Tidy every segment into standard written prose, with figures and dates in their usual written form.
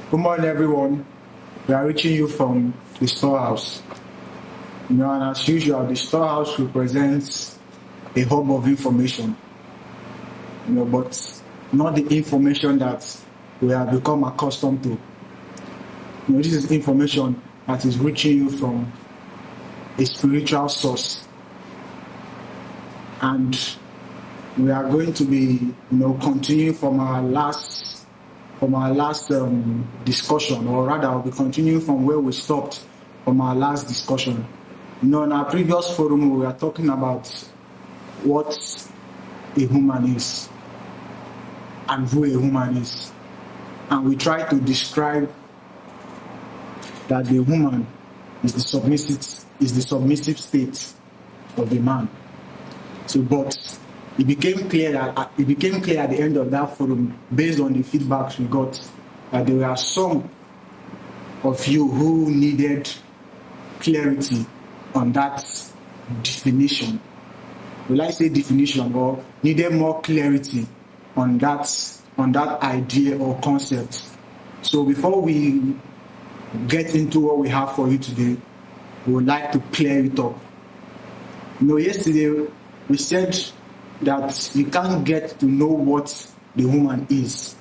Good morning, everyone. We are reaching you from the storehouse. And as usual, the storehouse represents a hub of information. But not the information that we have become accustomed to. This is information that is reaching you from a spiritual source. And we are going to be, continuing from our last discussion, or rather, I'll be continuing from where we stopped from our last discussion. In our previous forum, we were talking about what a human is and who a human is, and we tried to describe that the human is the submissive state of the man. But it became clear at the end of that forum, based on the feedbacks we got, that there were some of you who needed clarity on that definition. Will I say definition, or needed more clarity on that idea or concept? So before we get into what we have for you today, we would like to clear it up. Yesterday we said that you can't get to know what the woman is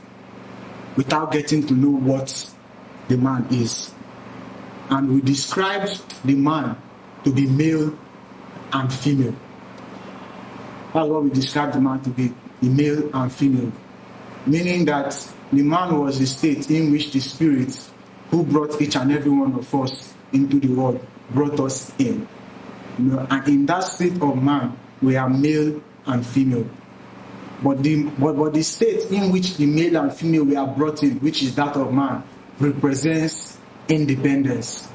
without getting to know what the man is. And we described the man to be male and female. That's what we described the man to be, the male and female. Meaning that the man was the state in which the Spirit who brought each and every one of us into the world brought us in. And in that state of man, we are male and female. But the state in which the male and female we are brought in, which is that of man, represents independence.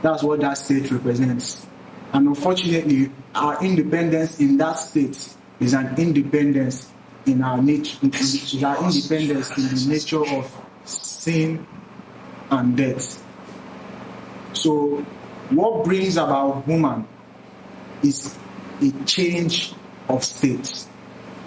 That's what that state represents. And unfortunately, our independence in that state is an independence in our nature, is our independence in the nature of sin and death. So what brings about woman is a change of state.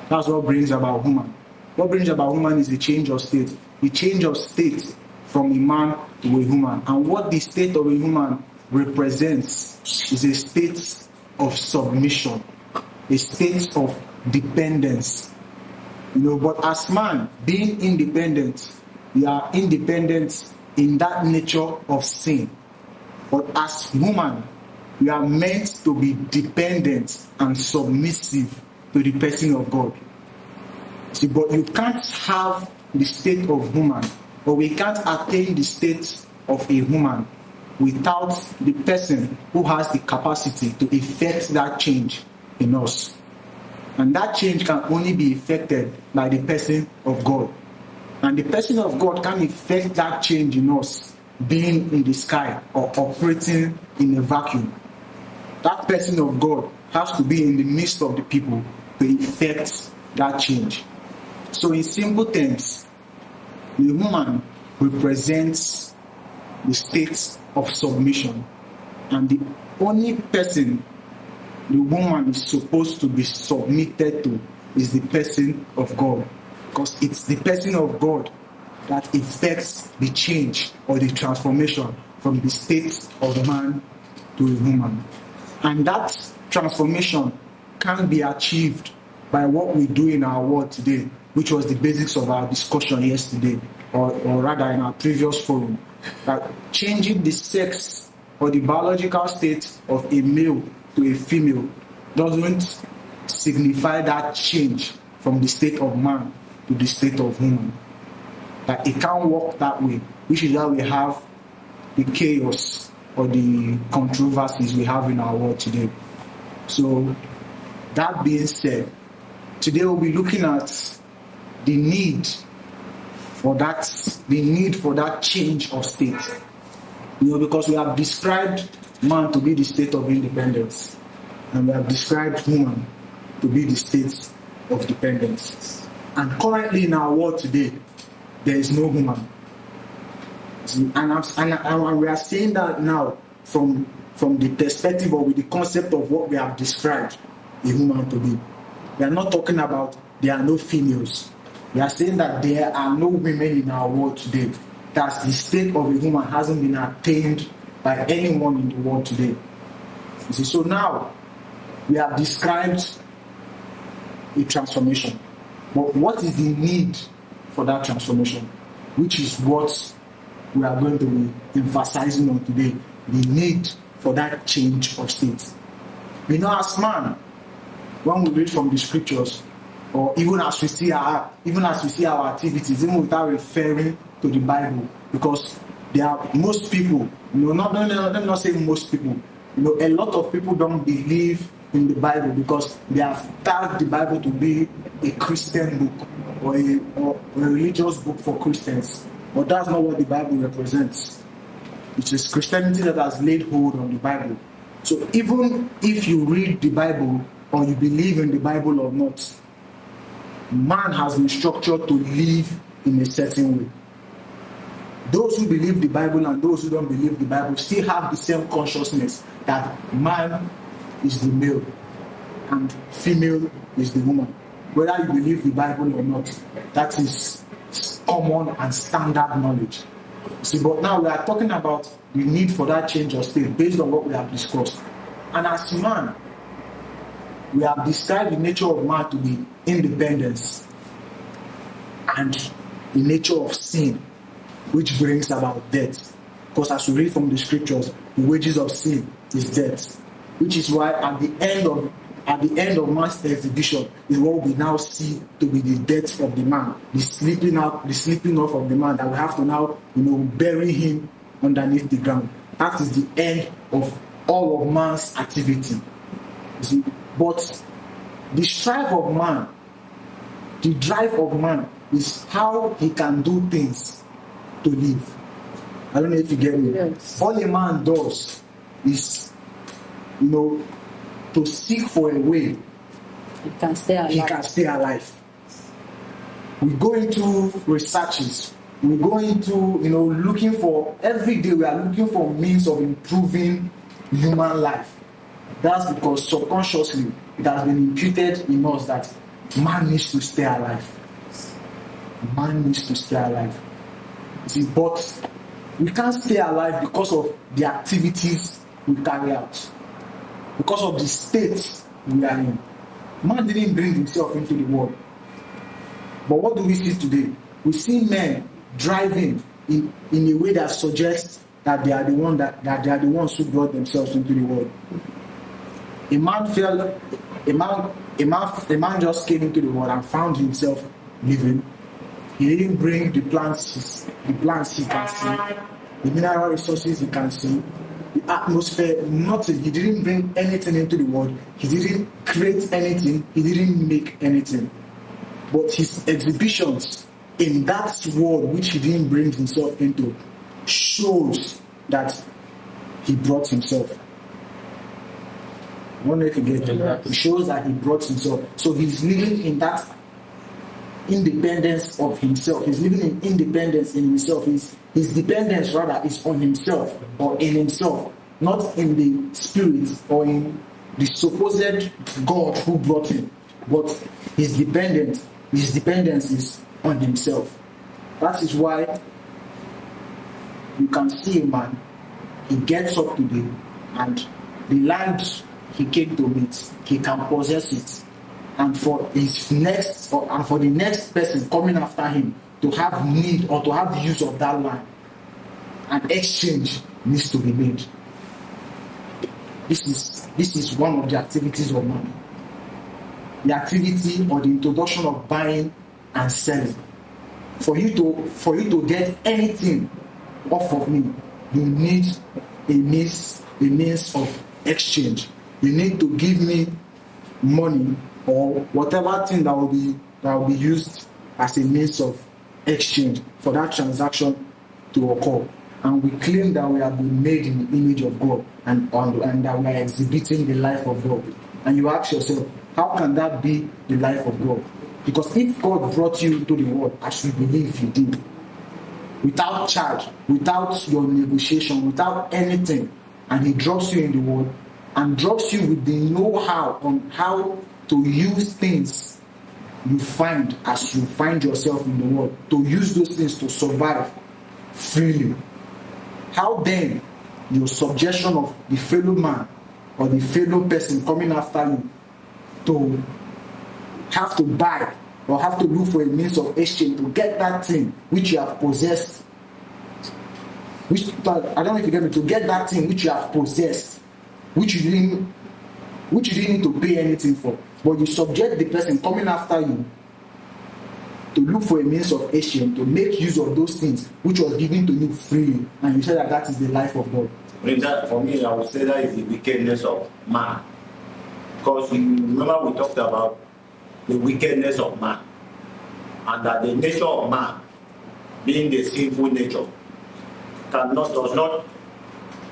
That's what brings about woman. What brings about woman is a change of state. The change of state from a man to a woman. And what the state of a woman represents is a state of submission, a state of dependence. But as man, being independent, we are independent in that nature of sin. But as woman, we are meant to be dependent and submissive to the person of God. See, but you can't have the state of woman, or we can't attain the state of a woman without the person who has the capacity to effect that change in us. And that change can only be effected by the person of God. And the person of God can effect that change in us, being in the sky or operating in a vacuum. That person of God has to be in the midst of the people to effect that change. So in simple terms, the woman represents the state of submission. And the only person the woman is supposed to be submitted to is the person of God. Because it's the person of God that effects the change or the transformation from the state of man to a woman. And that transformation can be achieved by what we do in our world today, which was the basics of our discussion yesterday, or rather in our previous forum. That changing the sex or the biological state of a male to a female doesn't signify that change from the state of man to the state of woman. That it can't work that way, which is why we have the chaos or the controversies we have in our world today. So, that being said, today we'll be looking at the need for that change of state. Because we have described man to be the state of independence, and we have described woman to be the state of dependence. And currently in our world today, there is no woman. And we are saying that now from the perspective or with the concept of what we have described a woman to be. We are not talking about there are no females. We are saying that there are no women in our world today. that the state of a human hasn't been attained by anyone in the world today. You see, so now we have described a transformation. But what is the need for that transformation? Which is what we are going to be emphasizing on today. The need for that change of state. You know, as man, when we read from the scriptures, or even as we see our activities, even without referring to the Bible, because there are most people, let me not say most people, a lot of people don't believe in the Bible because they have tagged the Bible to be a Christian book or a religious book for Christians. But that's not what the Bible represents. It is Christianity that has laid hold on the Bible. So even if you read the Bible or you believe in the Bible or not, man has been structured to live in a certain way. Those who believe the Bible and those who don't believe the Bible still have the same consciousness that man is the male and female is the woman. Whether you believe the Bible or not, that is common and standard knowledge. See, but now we are talking about the need for that change of state based on what we have discussed. And as man, we have described the nature of man to be independence and the nature of sin, which brings about death. Because as we read from the scriptures, the wages of sin is death. Which is why at the end of man's exhibition is what we now see to be the death of the man, the sleeping off of the man, that we have to now bury him underneath the ground. That is the end of all of man's activity. You see? But the strive of man, the drive of man is how he can do things to live. I don't know if you get me. Yes. All a man does is, to seek for a way he can stay alive. We go into researches. We go into, looking for, every day we are looking for means of improving human life. That's because subconsciously it has been imputed in us that man needs to stay alive. Man needs to stay alive. See, but we can't stay alive because of the activities we carry out, because of the state we are in. Man didn't bring himself into the world. But what do we see today? We see men driving in a way that suggests that they are the ones who brought themselves into the world. A man just came into the world and found himself living. He didn't bring the plants he can see, the mineral resources he can see, the atmosphere, nothing. He didn't bring anything into the world. He didn't create anything. He didn't make anything. But his exhibitions in that world which he didn't bring himself into shows that he brought himself. I wonder if you get it. It shows that he brought himself. So he's living in that independence of himself. He's living in independence in himself. His dependence rather is on himself or in himself, not in the spirit or in the supposed God who brought him. But his dependence is on himself. That is why you can see a man, he gets up today and the land he came to meet, he can possess it. And for the next person coming after him to have need or to have use of that land, an exchange needs to be made. This is one of the activities of man. The activity or the introduction of buying and selling. For you to get anything off of me, you need a means of exchange. You need to give me money or whatever thing that will be used as a means of exchange for that transaction to occur. And we claim that we have been made in the image of God and that we are exhibiting the life of God. And you ask yourself, how can that be the life of God? Because if God brought you into the world, as we believe He did, without charge, without your negotiation, without anything, and He drops you in the world and drops you with the know-how on how to use things you find as you find yourself in the world, to use those things to survive freely. How then your subjection of the fellow man or the fellow person coming after you to have to buy or have to look for a means of exchange to get that thing which you have possessed, which I don't know if you get me, to get that thing which you have possessed, which you didn't need to pay anything for, but you subject the person coming after you to look for a means of exchange, to make use of those things which was given to you freely, and you say that that is the life of God. For me, I would say that is the wickedness of man. Because you remember we talked about the wickedness of man, and that the nature of man, being the sinful nature,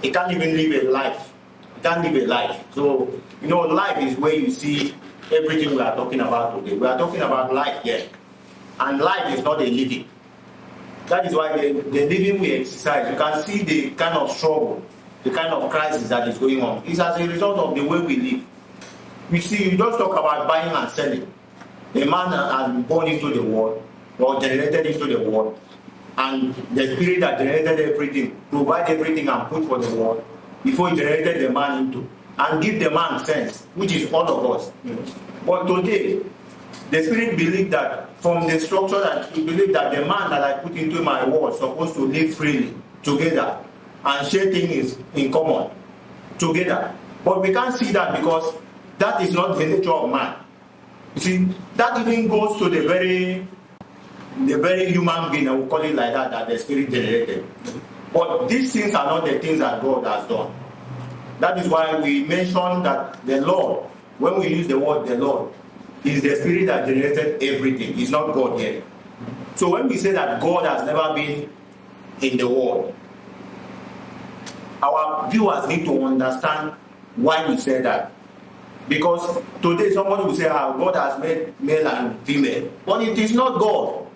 it can't even live a life. It can't live a life. So, life is where you see everything we are talking about today. We are talking about life here. And life is not a living. That is why the living we exercise, you can see the kind of struggle, the kind of crisis that is going on. It's as a result of the way we live. You see, you just talk about buying and selling. A man has been born into the world, or generated into the world, and the spirit that generated everything, provide everything and put for the world, before he generated the man into, and give the man sense, which is all of us. But today, the spirit believed that from the structure that he believed that the man that I put into my world is supposed to live freely, together, and share things in common, together. But we can't see that because that is not the nature of man. You see, that even goes to the very human being, I will call it like that the spirit generated. But these things are not the things that God has done. That is why we mention that the Lord, when we use the word the Lord, is the spirit that generated everything. It's not God yet. So when we say that God has never been in the world, our viewers need to understand why we say that. Because today somebody will say, God has made male and female. But it is not God.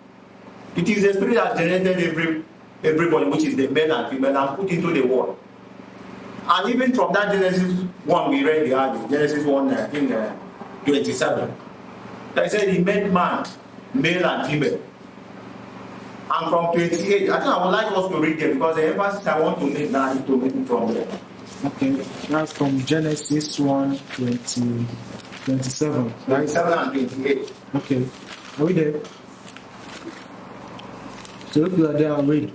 It is the spirit that generated everybody, which is the male and female, and put into the world. And even from that Genesis 1, we read Genesis 1, I think 27. They said he made man, male and female. And from 28, I think I would like us to read there because the emphasis I want to make now is to make it from there. Okay, that's from Genesis 1, 27. 27 and 28. Okay, are we there? So if you are there, I'll read.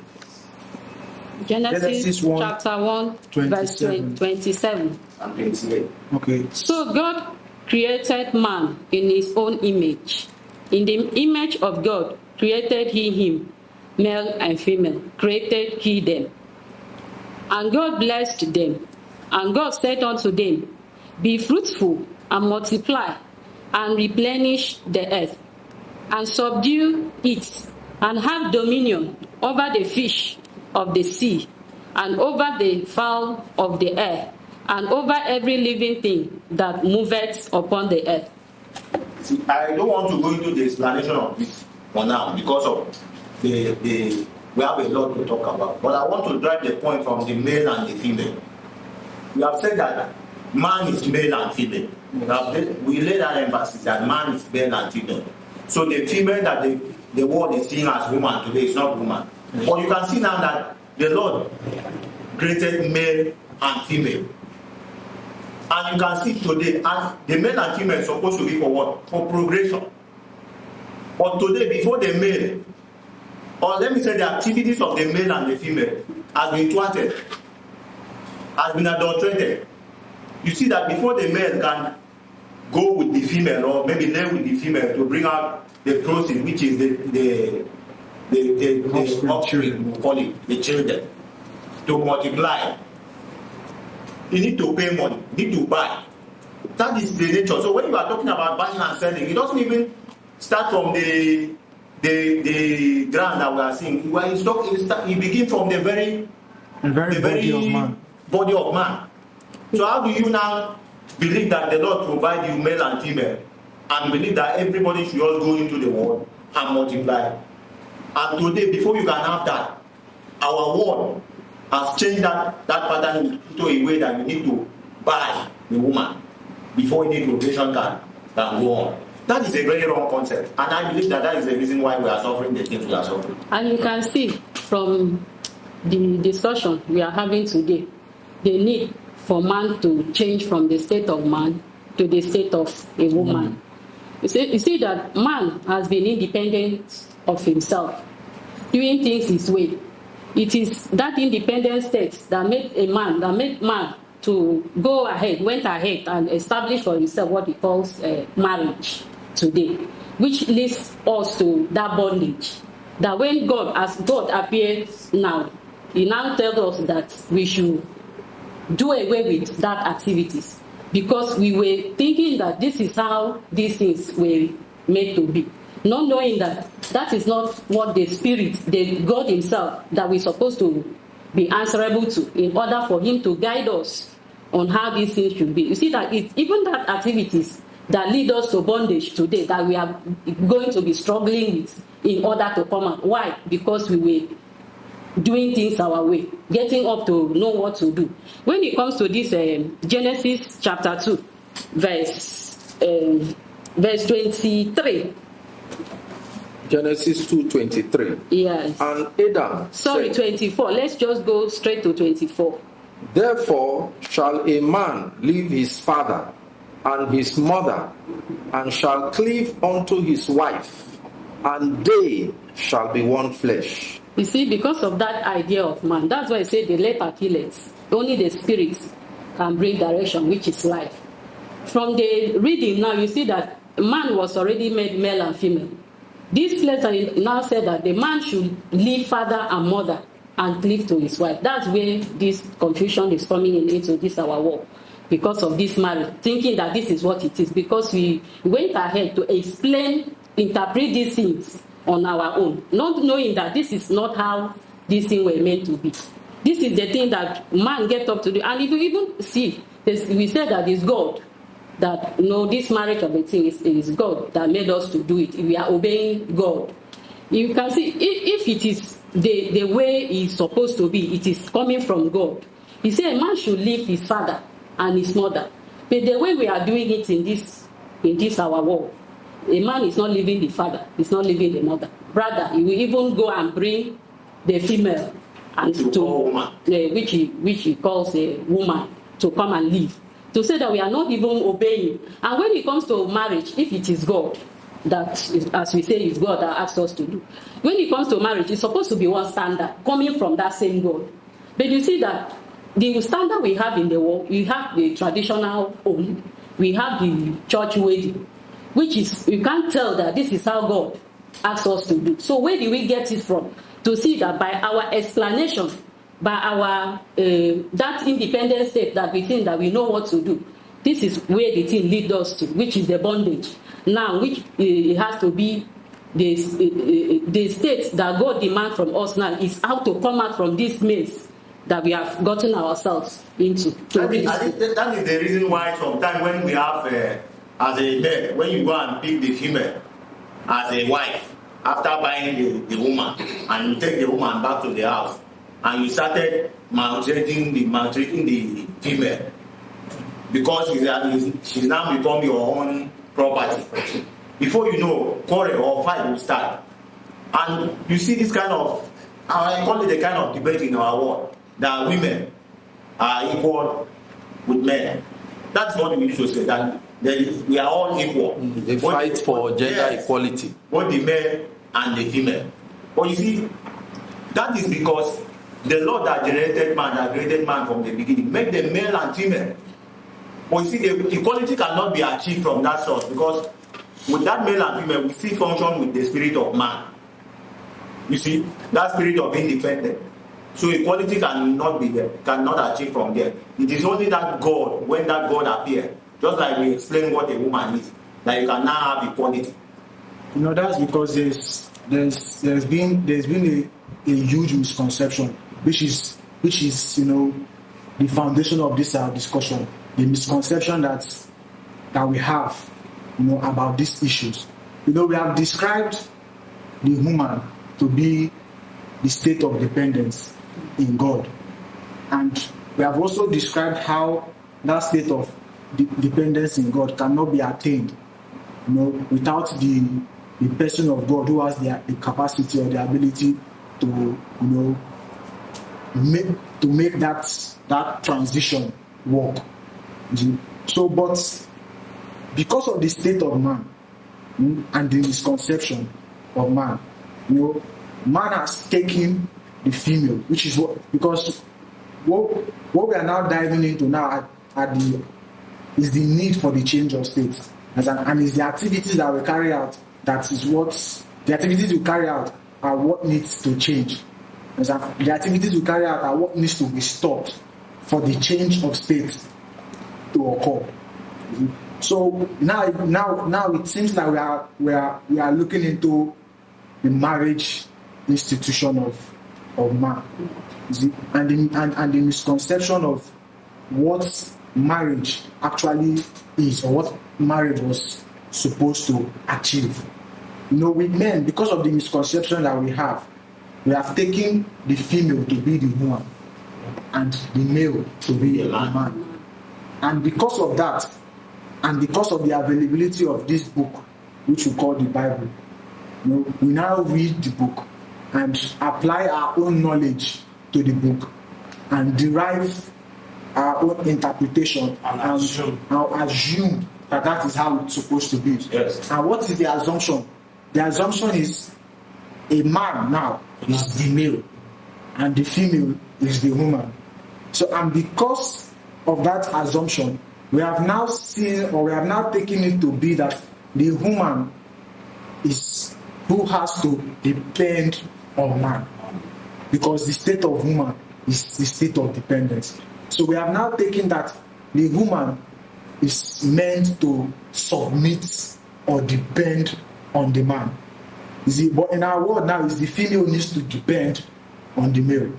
Genesis 1, chapter 1, 27. verse 27. And 28. Okay. So God created man in his own image. In the image of God created he him, male and female, created he them. And God blessed them. And God said unto them, be fruitful and multiply, and replenish the earth, and subdue it, and have dominion over the fish of the sea, and over the fowl of the air, and over every living thing that moveth upon the earth. See, I don't want to go into the explanation of this for now because of we have a lot to talk about. But I want to drive the point from the male and the female. We have said that man is male and female. We lay that emphasis that man is male and female. So the female that the world is seeing as woman today is not woman. But you can see now that the Lord created male and female. And you can see today, and the male and female is supposed to be for what? For progression. But today, before the male, or let me say the activities of the male and the female has been thwarted, has been adulterated. You see that before the male can go with the female, or maybe lay with the female to bring out the process, which is the offspring, we call it, the children, to multiply. You need to pay money, you need to buy. That is the nature. So when you are talking about buying and selling, it doesn't even start from the ground that we are seeing. You begin from the very body of man. So how do you now believe that the Lord provide you male and female, and believe that everybody should all go into the world and multiply? And today, before you can have that, our world has changed that pattern into a way that you need to buy the woman before any progression can go on. That is a very wrong concept, and I believe that is the reason why we are suffering the things we are suffering. And you can see from the discussion we are having today, the need for man to change from the state of man to the state of a woman. You see that man has been independent of himself, doing things his way. It is that independent state that made man to went ahead and establish for himself what he calls marriage today, which leads us to that bondage. That when as God appears now, he now tells us that we should do away with that activities, because we were thinking that this is how these things were made to be, not knowing that that is not what the Spirit, the God himself, that we're supposed to be answerable to in order for him to guide us on how these things should be. You see that it's even that activities that lead us to bondage today that we are going to be struggling with in order to come out. Why? Because we were doing things our way, getting up to know what to do. When it comes to this Genesis chapter 2, verse 23. Genesis 2:23. Yes. And Adam said, 24. Let's just go straight to 24. Therefore shall a man leave his father and his mother, and shall cleave unto his wife, and they shall be one flesh. You see, because of that idea of man, that's why I say the letter killeth. Only the Spirit can bring direction, which is life. From the reading now, you see that man was already made male and female. This letter now said that the man should leave father and mother and cleave to his wife. That's where this confusion is coming into this our war, because of this marriage, thinking that this is what it is, because we went ahead to explain, interpret these things on our own, not knowing that this is not how these things were meant to be. This is the thing that man get up to do. And if you even see, we said that it's God, that this marriage of a thing is God that made us to do it. We are obeying God. You can see, if it is the way it's supposed to be, it is coming from God. He said a man should leave his father and his mother. But the way we are doing it in this our world, a man is not leaving the father, he's not leaving the mother. Rather, he will even go and bring the female and which he calls a woman, to come and live. To say that we are not even obeying. And when it comes to marriage, if it is God, that is, as we say, is God that asks us to do. When it comes to marriage, it's supposed to be one standard coming from that same God. But you see that the standard we have in the world, we have the traditional home, we have the church wedding, which is, you can't tell that this is how God asks us to do. So where do we get it from? To see that by our explanation, by our that independent state that we think that we know what to do, this is where the thing leads us to, which is the bondage. Now, which it has to be the state that God demands from us now is how to come out from this maze that we have gotten ourselves into. I think that is the reason why sometimes when we have, as a man, when you go and pick the female as a wife, after buying the woman, and you take the woman back to the house, and you started maltreating the female, because she's now become your own property. Before you know, quarrel or fight will start. And you see this kind of, I call it the kind of debate in our world, that women are equal with men. That's what we used to say, that we are all equal. They fight for gender equality. Both the male and the female. But you see, that is because the Lord that created man from the beginning, made them male and female. But you see, the equality cannot be achieved from that source, because with that male and female, we still function with the spirit of man. You see, that spirit of independence. So equality cannot be there, cannot achieve from there. It is only that God, when that God appears, just like we explain what a woman is, that you can now have equality. That's because there's been a huge misconception, which is the foundation of this discussion. The misconception that we have, about these issues. We have described the woman to be the state of dependence in God, and we have also described how that state of dependence in God cannot be attained, without the person of God who has the capacity or the ability to, make that transition work. So, but because of the state of man and the misconception of man, man has taken the female, which is because what we are now diving into now is the need for the change of state, and is the activities that we carry out. That is the activities we carry out are what needs to change. The activities we carry out are what needs to be stopped for the change of state to occur. So now it seems like we are looking into the marriage institution of man, and the misconception of what marriage actually is, or what marriage was supposed to achieve. With men, because of the misconception that we have taken the female to be the woman and the male to be the man. And because of that, and because of the availability of this book, which we call the Bible, we now read the book and apply our own knowledge to the book and derive our own interpretation and assume that is how it's supposed to be. Yes. And what is the assumption? The assumption is a man now is the male and the female is the woman. So, and because of that assumption, we have now taken it to be that the woman is who has to depend on man, because the state of woman is the state of dependence. So we have now taken that the woman is meant to submit or depend on the man. But in our world now, is the female needs to depend on the male.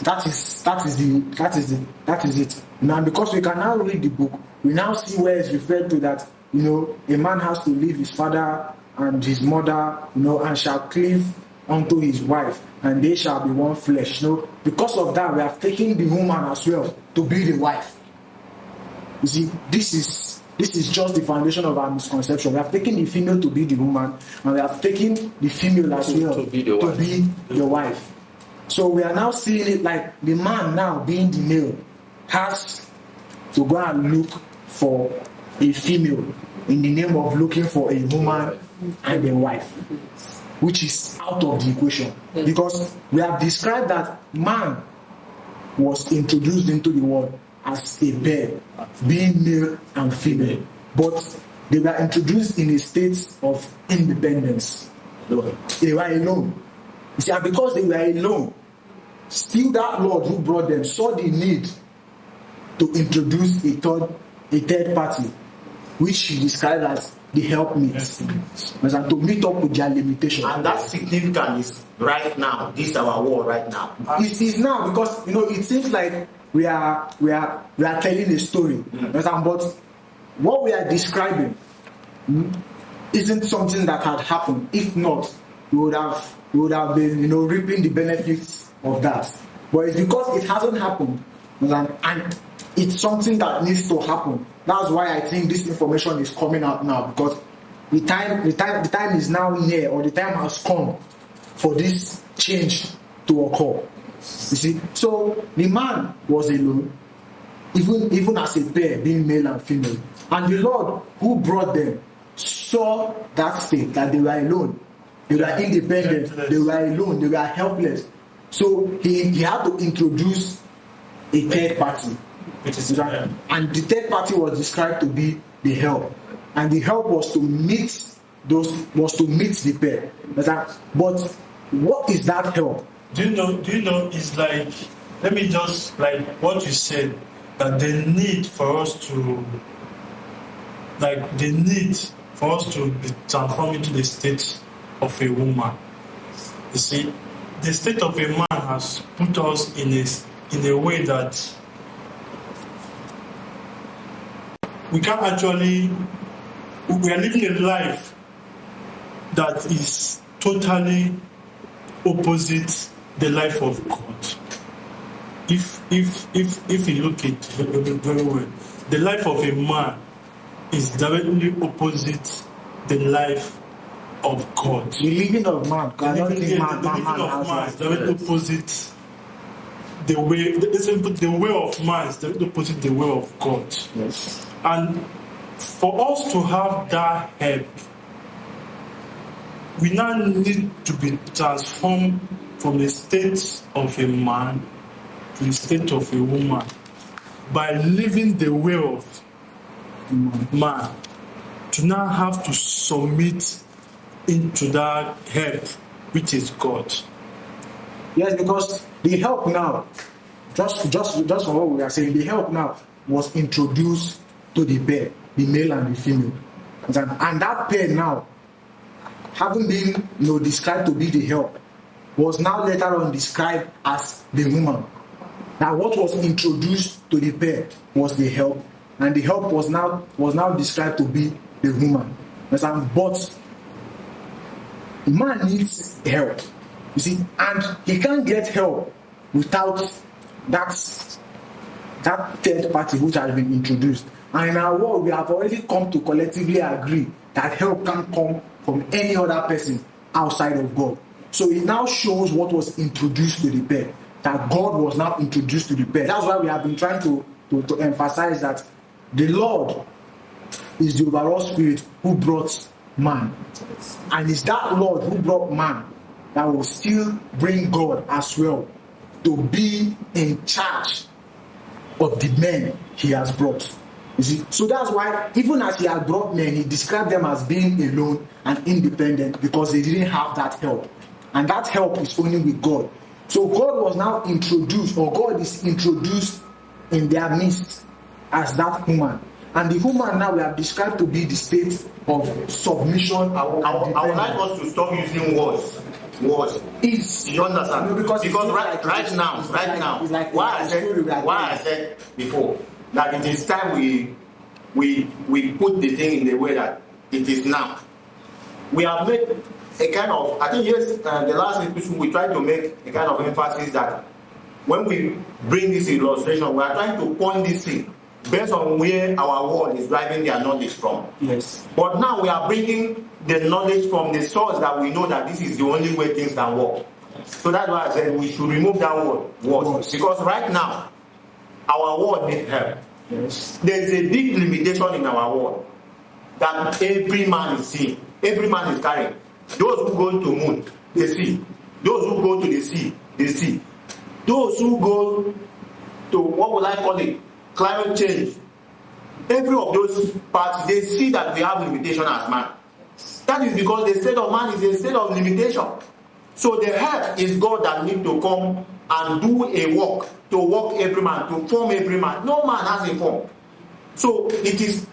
That is it. Now, because we can now read the book, we now see where it's referred to that a man has to leave his father and his mother, and shall cleave unto his wife, and they shall be one flesh. Because of that, we have taken the woman as well to be the wife. You see, this is just the foundation of our misconception. We have taken the female to be the woman, and we have taken the female as well to be the wife. So we are now seeing it like the man now being the male has to go and look for a female in the name of looking for a woman and a wife, which is out of the equation. Because we have described that man was introduced into the world as a pair, being male and female, but they were introduced in a state of independence. They were alone. You see, and because they were alone, still that Lord who brought them saw the need to introduce a third party, which he described as the helpmates, and to meet up with their limitations. And that's significant is right now. This is our world right now. It is now, because it seems like we are telling a story, but what we are describing isn't something that had happened. If not, we would have been reaping the benefits of that. But it's because it hasn't happened, and it's something that needs to happen. That's why I think this information is coming out now, because the time is now near, or the time has come for this change to occur. You see, so the man was alone, even as a pair, being male and female, and the Lord who brought them saw that state, that they were alone, they were independent, they were alone, they were helpless. So he had to introduce a third party. And the third party was described to be the help, and the help was to meet the pair. But what is that help? Do you know? It's like, let me just, like what you said, that the need for us to be transformed into the state of a woman. You see, the state of a man has put us in a way that we are living a life that is totally opposite the life of God. If you look at it very well, the life of a man is directly opposite the life of God. The living of man, the living of man is directly opposite the way of man is the opposite the way of God. Yes. And for us to have that help, we now need to be transformed from the state of a man to the state of a woman by living the way of man, to now have to submit into that help, which is God. Yes, because the help now, just for what we are saying, the help now was introduced to the pair, the male and the female, and that pair now, having been described to be the help, was now later on described as the woman. Now, what was introduced to the pair was the help, and the help was now described to be the woman. But man needs help, you see, and he can't get help without that third party which has been introduced. And in our world, we have already come to collectively agree that help can't come from any other person outside of God. So it now shows what was introduced to the pair, that God was now introduced to the pair. That's why we have been trying to emphasize that the Lord is the overall spirit who brought man. And it's that Lord who brought man that will still bring God as well to be in charge of the men he has brought. You see, so that's why even as he had brought men, he described them as being alone and independent because they didn't have that help. And that help is only with God. So God was now introduced, or God is introduced in their midst as that woman. And the woman now we have described to be the state of submission. I would like us to stop using words. Is you understand? No, because right now, like why I said before that it is time we put the thing in the way that it is now. We have made a kind of, I think yes, the last episode we tried to make a kind of emphasis that when we bring this illustration, we are trying to point this thing based on where our world is driving their knowledge from. Yes. But now we are bringing the knowledge from the source that we know that this is the only way things can work. So that's why I said we should remove that word. Because right now, our world needs help. Yes. There is a big limitation in our world that every man is seeing. Every man is carrying. Those who go to the moon, they see. Those who go to the sea, they see. Those who go to, what would I call it, climate change, every of those parts, they see that we have limitation as man. That is because the state of man is a state of limitation. So the help is God that needs to come and do a work, to work every man, to form every man. No man has a form. So it is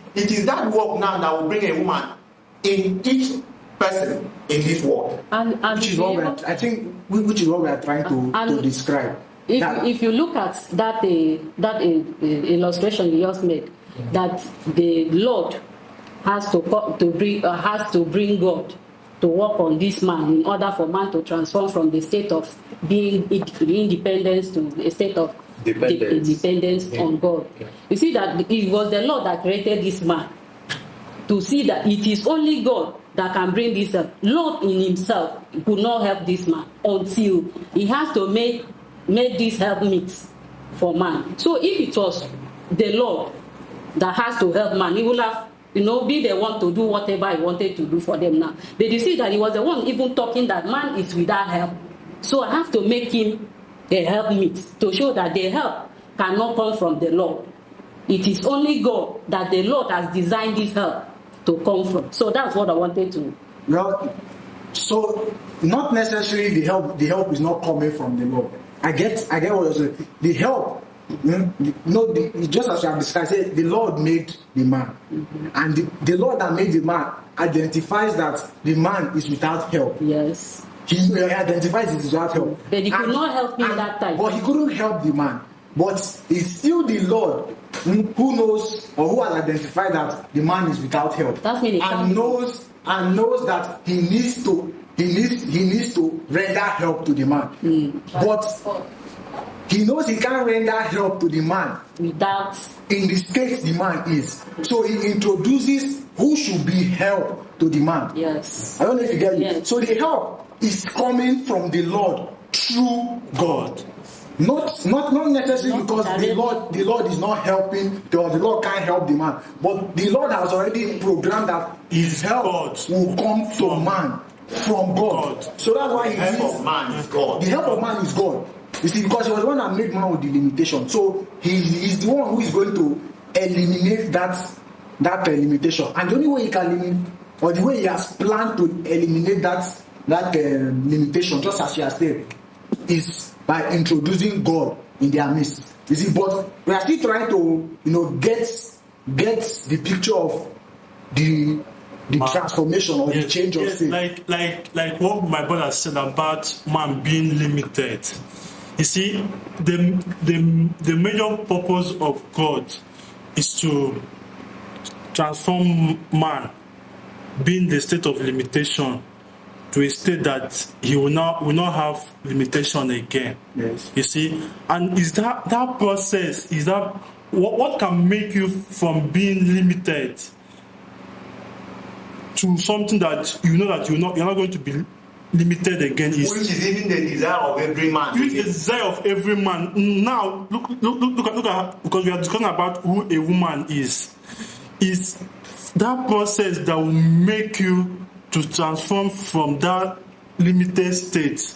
that work now that will bring a woman in each person in this world. And which is what we are trying to describe. If you look at that illustration you just made, that the Lord has to bring God to work on this man in order for man to transform from the state of being independence to a state of dependence on God. You see that it was the Lord that created this man to see that it is only God that can bring this up. Lord in himself could not help this man until he has to make this help meet for man. So if it was the Lord that has to help man, he would have be the one to do whatever he wanted to do for them now. But you see that he was the one even talking that man is without help. So I have to make him a help meet to show that the help cannot come from the Lord. It is only God that the Lord has designed this help to come from. So that's what I wanted to. Well, so not necessarily the help is not coming from the Lord. I get what you're saying. The help, just as you have described, the Lord made the man, and the Lord that made the man identifies that the man is without help. Yes. He identifies it without help. But he could not help him that time. But he couldn't help the man. But it's still the Lord who knows or who has identified that the man is without help. That's meaning and knows that he needs to render help to the man. But he knows he can't render help to the man without in the state the man is. So he introduces who should be help to the man. Yes. I don't know if you get it. Yes. So the help is coming from the Lord through God. Not necessarily because the Lord is not helping, or the Lord can't help the man, but the Lord has already programmed that his help will come from man, from God. So that's why the help of man is God. The help of man is God. You see, because he was the one that made man with the limitation. So he's the one who is going to eliminate that limitation. And the only way he can eliminate, or the way he has planned to eliminate that limitation, just as he has said, is by introducing God in their midst. You see, but we are still trying to, get the picture of the transformation or the change of faith. Like what my brother said about man being limited. You see, the major purpose of God is to transform man, being the state of limitation, to a state that he will not have limitation again. Yes. You see, and is that process? Is that what can make you from being limited to something that you know that you're not going to be limited again? Which is even the desire of every man. Which is the desire of every man. Now look at, because we are discussing about who a woman is. Is that process that will make you to transform from that limited state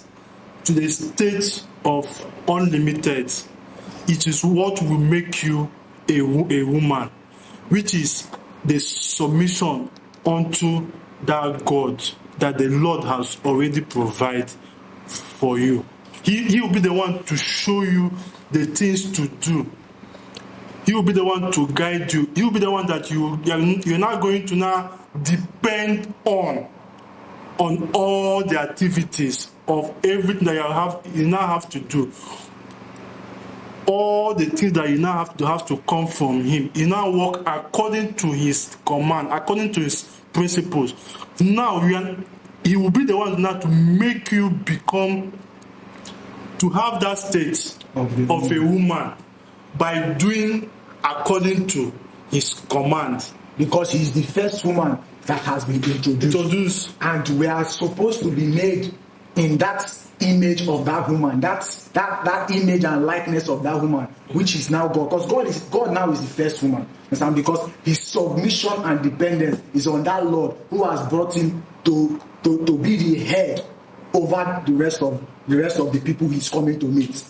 to the state of unlimited. It is what will make you a woman, which is the submission unto that God that the Lord has already provided for you. He will be the one to show you the things to do. He will be the one to guide you. He will be the one that you're not going to now depend on all the activities of everything that you now have to do. All the things that you now have to come from him. You now work according to his command, according to his principles. Now he will be the one now to make you to have that state of a woman by doing according to his command. Because he's the first woman that has been introduced. And we are supposed to be made in that image of that woman, that image and likeness of that woman, which is now God. Because God now is the first woman. Understand? Because his submission and dependence is on that Lord who has brought him to be the head over the rest of the people he's coming to meet.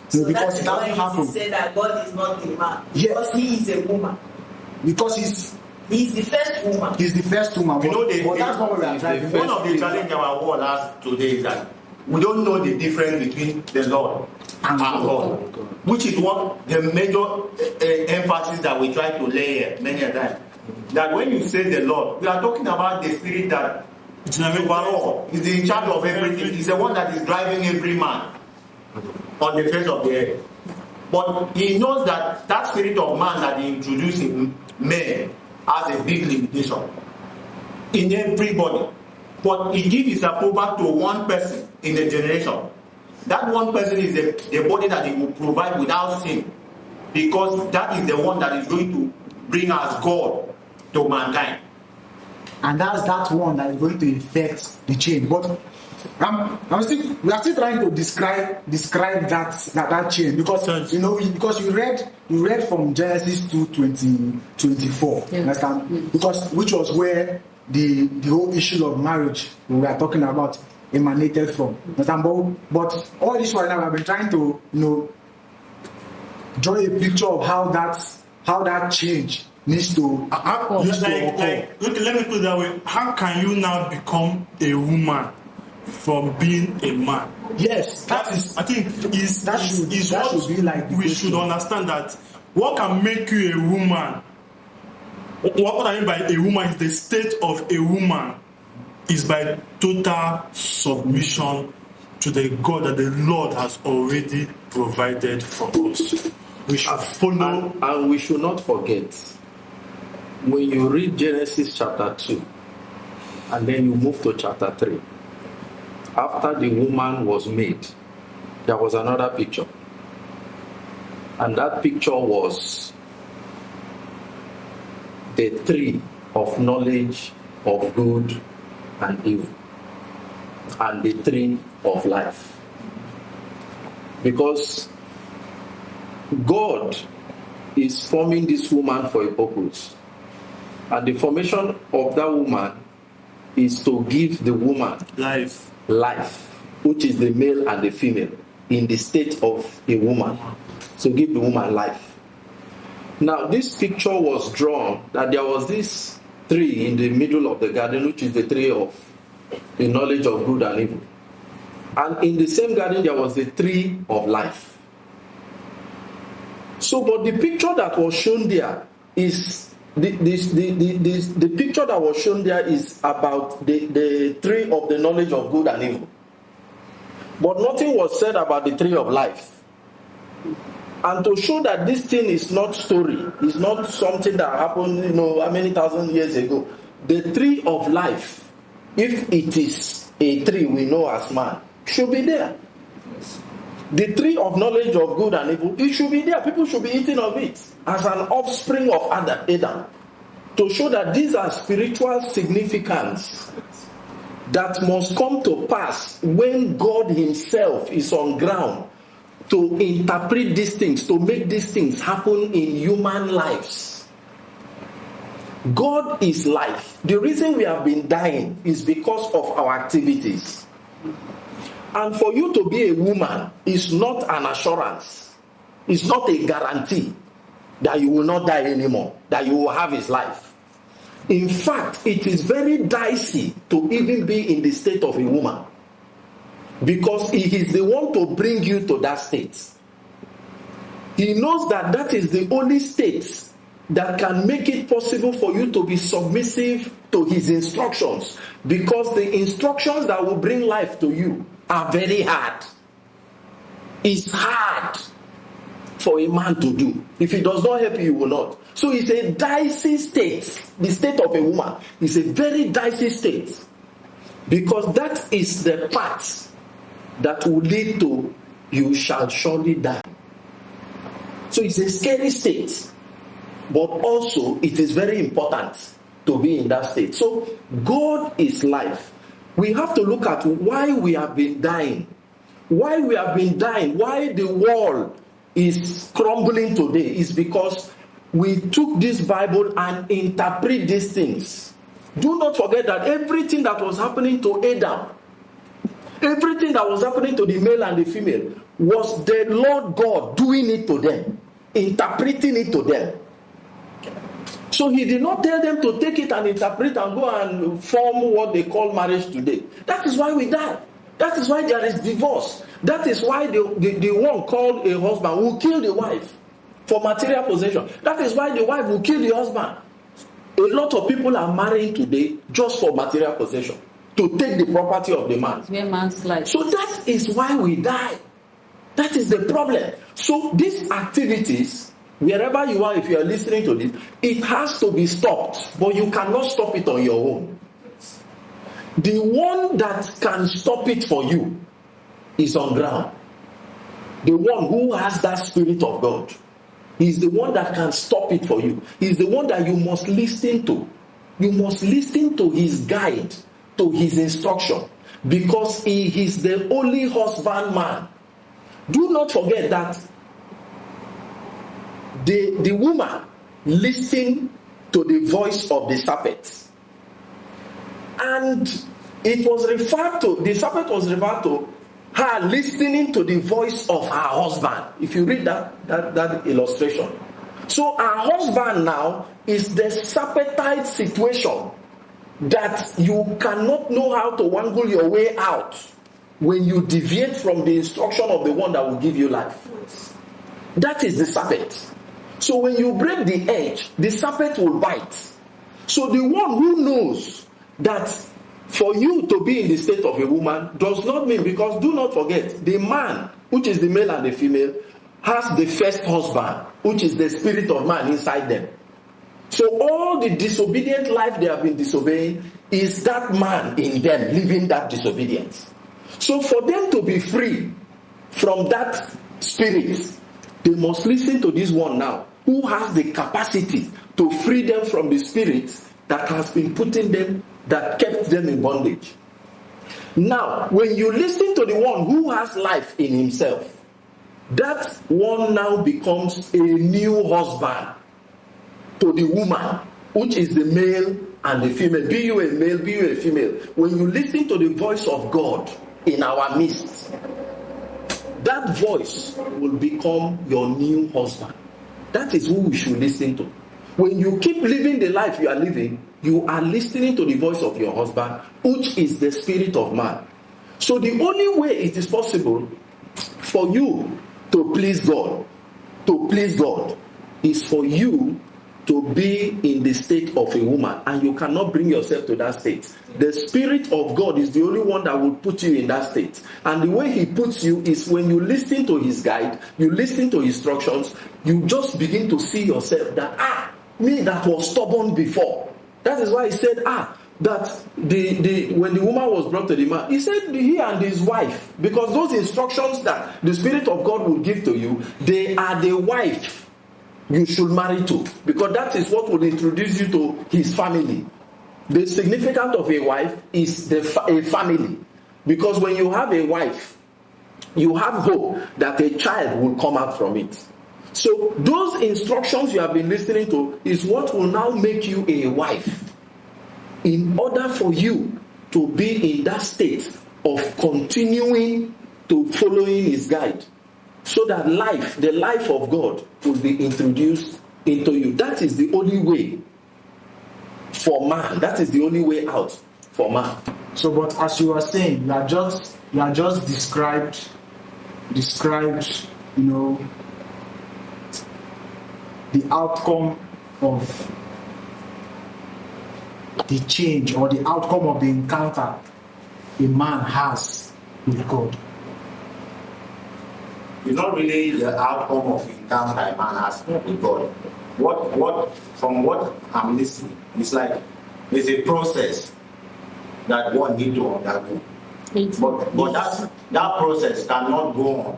So because that's why he said that God is not a man. Because he is a woman. Because he's the first woman. He's the first woman. But that's not what we are trying. One of the challenges our world has today is that we don't know the difference between the Lord and God, which is what the major emphasis that we try to lay here many a time. That when you say the Lord, we are talking about the spirit that is overall, is in charge of everything. He's the one that is driving every man on the face of the earth. But he knows that spirit of man that he introduced in men has a big limitation in everybody. But he gives his approval to one person in a generation. That one person is the body that he will provide without sin, because that is the one that is going to bring us God to mankind. And that's that one that is going to effect the change. But we are still trying to describe that change, because because you read from Genesis 2:24. Understand? Because which was where the whole issue of marriage we are talking about emanated from. Understand? But all this while now I've been trying to draw a picture of how that change needs to occur. Let me put it that way. How can you now become a woman from being a man? Yes, that should be like we should understand that what can make you a woman. What I mean by a woman is the state of a woman is by total submission to the God that the Lord has already provided for us. We should follow, and we should not forget, when you read Genesis chapter 2 and then you move to chapter 3, after the woman was made, there was another picture. And that picture was the tree of knowledge of good and evil, and the tree of life. Because God is forming this woman for a purpose. And the formation of that woman is to give the woman Life. Which is the male and the female in the state of a woman. So give the woman life. Now, this picture was drawn that there was this tree in the middle of the garden, which is the tree of the knowledge of good and evil. And in the same garden, there was the tree of life. So, but the picture that was shown there is the picture that was shown there is about the tree of the knowledge of good and evil. But nothing was said about the tree of life. And to show that this thing is not story, it's not something that happened, how many thousand years ago. The tree of life, if it is a tree we know as man, should be there. The tree of knowledge of good and evil, it should be there. People should be eating of it as an offspring of Adam. To show that these are spiritual significance that must come to pass when God himself is on ground to interpret these things, to make these things happen in human lives. God is life. The reason we have been dying is because of our activities. And for you to be a woman is not an assurance. It's not a guarantee that you will not die anymore, that you will have his life. In fact, it is very dicey to even be in the state of a woman, because he is the one to bring you to that state. He knows that that is the only state that can make it possible for you to be submissive to his instructions, because the instructions that will bring life to you are very hard. It's hard for a man to do. If he does not help you, he will not. So it's a dicey state. The state of a woman is a very dicey state, because that is the path that will lead to you shall surely die. So it's a scary state, but also it is very important to be in that state. So God is life. We have to look at why we have been dying. Why we have been dying, why the world is crumbling today is because we took this Bible and interpret these things. Do not forget that everything that was happening to Adam, everything that was happening to the male and the female, was the Lord God doing it to them, interpreting it to them. So he did not tell them to take it and interpret and go and form what they call marriage today. That is why we die. That is why there is divorce. That is why the one called a husband will kill the wife for material possession. That is why the wife will kill the husband. A lot of people are marrying today just for material possession, to take the property of the man. Man's life. So that is why we die. That is the problem. So these activities, wherever you are, if you are listening to this, it has to be stopped. But you cannot stop it on your own. The one that can stop it for you is on ground. The one who has that Spirit of God. He's the one that can stop it for you. He's the one that you must listen to. You must listen to his guide, to his instruction, because he is the only husbandman. Do not forget that the woman listened to the voice of the serpent. And it was referred to, the serpent was referred to her listening to the voice of her husband. If you read that illustration. So her husband now is the serpentine situation that you cannot know how to wangle your way out when you deviate from the instruction of the one that will give you life. That is the serpent. So when you break the edge, the serpent will bite. So the one who knows that for you to be in the state of a woman does not mean, because do not forget, the man, which is the male and the female, has the first husband, which is the spirit of man inside them. So all the disobedient life they have been disobeying is that man in them living that disobedience. So for them to be free from that spirit, they must listen to this one now, who has the capacity to free them from the spirit that has been putting them, that kept them in bondage. Now, when you listen to the one who has life in himself, that one now becomes a new husband to the woman, which is the male and the female. Be you a male, be you a female. When you listen to the voice of God in our midst, that voice will become your new husband. That is who we should listen to. When you keep living the life you are living, you are listening to the voice of your husband, which is the spirit of man. So the only way it is possible for you to please God, is for you to be in the state of a woman, and you cannot bring yourself to that state. The Spirit of God is the only one that will put you in that state. And the way He puts you is when you listen to His guide, you listen to instructions, you just begin to see yourself that, me that was stubborn before. That is why He said, that when the woman was brought to the man, He said he and his wife, because those instructions that the Spirit of God will give to you, they are the wife you should marry to, because that is what will introduce you to His family. The significance of a wife is a family, because when you have a wife, you have hope that a child will come out from it. So those instructions you have been listening to is what will now make you a wife, in order for you to be in that state of continuing to following His guide, so that the life of God will be introduced into you. That is the only way for man. That is the only way out for man. So, but as you are saying, you are just described, the outcome of the change or the outcome of the encounter a man has with God. It's not really the outcome of encounter a man has with God. From what I'm listening, it's like there's a process that one needs to undergo. But that process cannot go on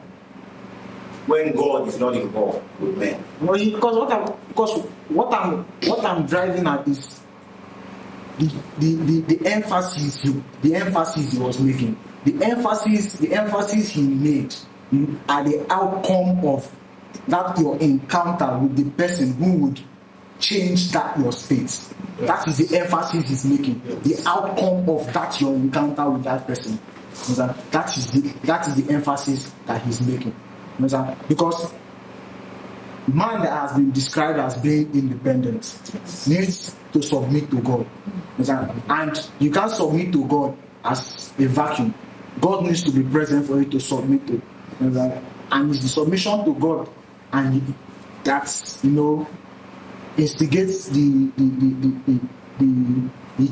when God is not involved with men. Well, because what I'm driving at is the emphasis he was making. The emphasis he made are the outcome of that your encounter with the person who would change that your state. Yes. That is the emphasis he's making. Yes. The outcome of that your encounter with that person. That is the emphasis that he's making. Because man that has been described as being independent needs to submit to God. And you can't submit to God as a vacuum. God needs to be present for you to submit to. And it's the submission to God, and that's instigates the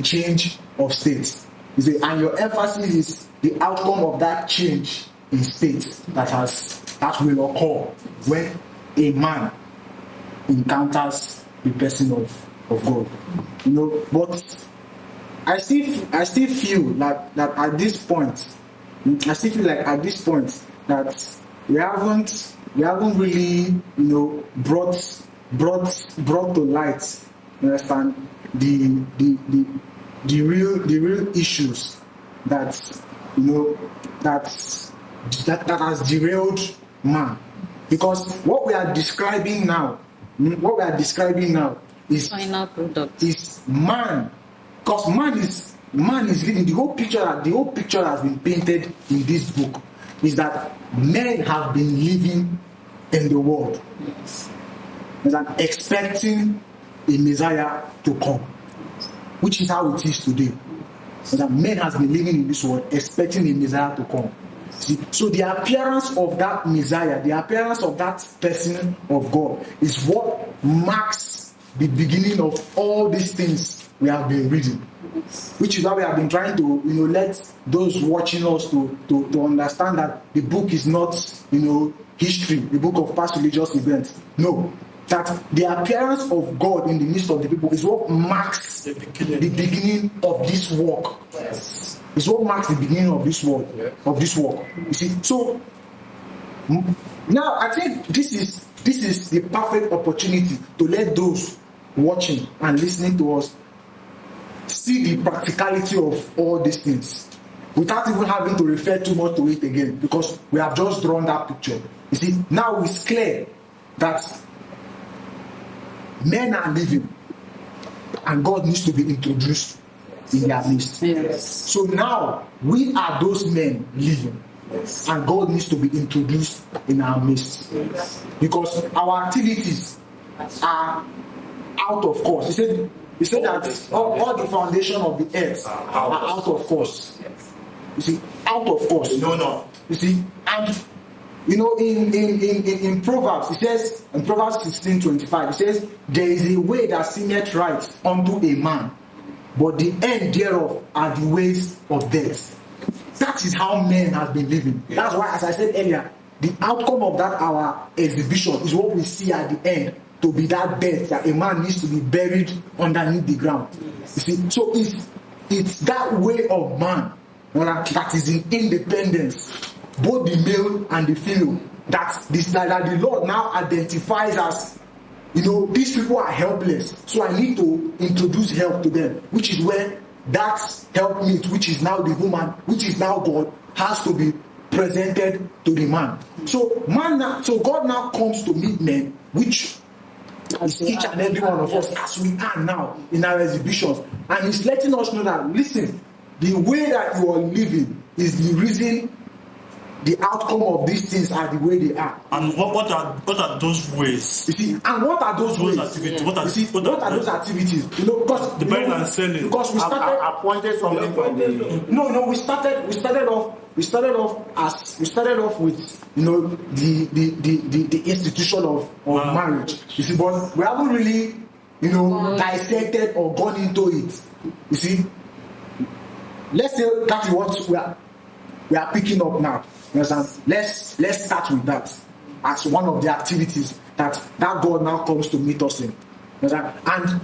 change of state. And your emphasis is the outcome of that change in state that will occur when a man encounters the person of God. But I still feel that at this point, that we haven't really brought to light, you understand, the real issues that has derailed man. Because what we are describing now is final product. Is man. Because man is living the whole picture has been painted in this book, is that men have been living in the world. Yes. And expecting a Messiah to come, which is how it is today. That men has been living in this world expecting a Messiah to come. See? So the appearance of that Messiah, the appearance of that person of God, is what marks the beginning of all these things we have been reading. Which is why we have been trying to let those watching us to understand that the book is not history, the book of past religious events. No. That the appearance of God in the midst of the people is what marks the beginning of this work. Yes. It's what marks the beginning of this work. Yeah. Of this work. You see, so now I think this is the perfect opportunity to let those watching and listening to us see the practicality of all these things. without even having to refer too much to it again, because we have just drawn that picture. You see, now it's clear that men are living and God needs to be introduced in their midst. Yes. So now we are those men living, and God needs to be introduced in our midst, because our activities are out of course. He said that all the foundation of the earth are out of course. You see, out of course. No. You see, and you know, in Proverbs, it says, in Proverbs 16:25, it says, there is a way that seemeth right unto a man, but the end thereof are the ways of death. That is how men have been living. That's why, as I said earlier, the outcome of that our exhibition is what we see at the end, to be that death that a man needs to be buried underneath the ground. You see, so it's that way of man that is in independence, both the male and the female, that the Lord now identifies as, you know, these people are helpless, so I need to introduce help to them, which is where that helpmeet, which is now the woman, which is now God, has to be presented to the man. So God now comes to meet men, which is each and every one of us, as we are now in our exhibitions, and He's letting us know that, listen, the way that you are living is the reason the outcome of these things are the way they are. And what are those ways? You see, and what are those ways? Activities? What are those activities? You know, because the buying and selling. Because we started. I pointed something from the. No. We started off with, you know, the institution of marriage. You see, but we haven't really, you know, dissected or gone into it. You see, let's say that is what we are picking up now. You understand? Let's start with that as one of the activities that God now comes to meet us in. You understand? And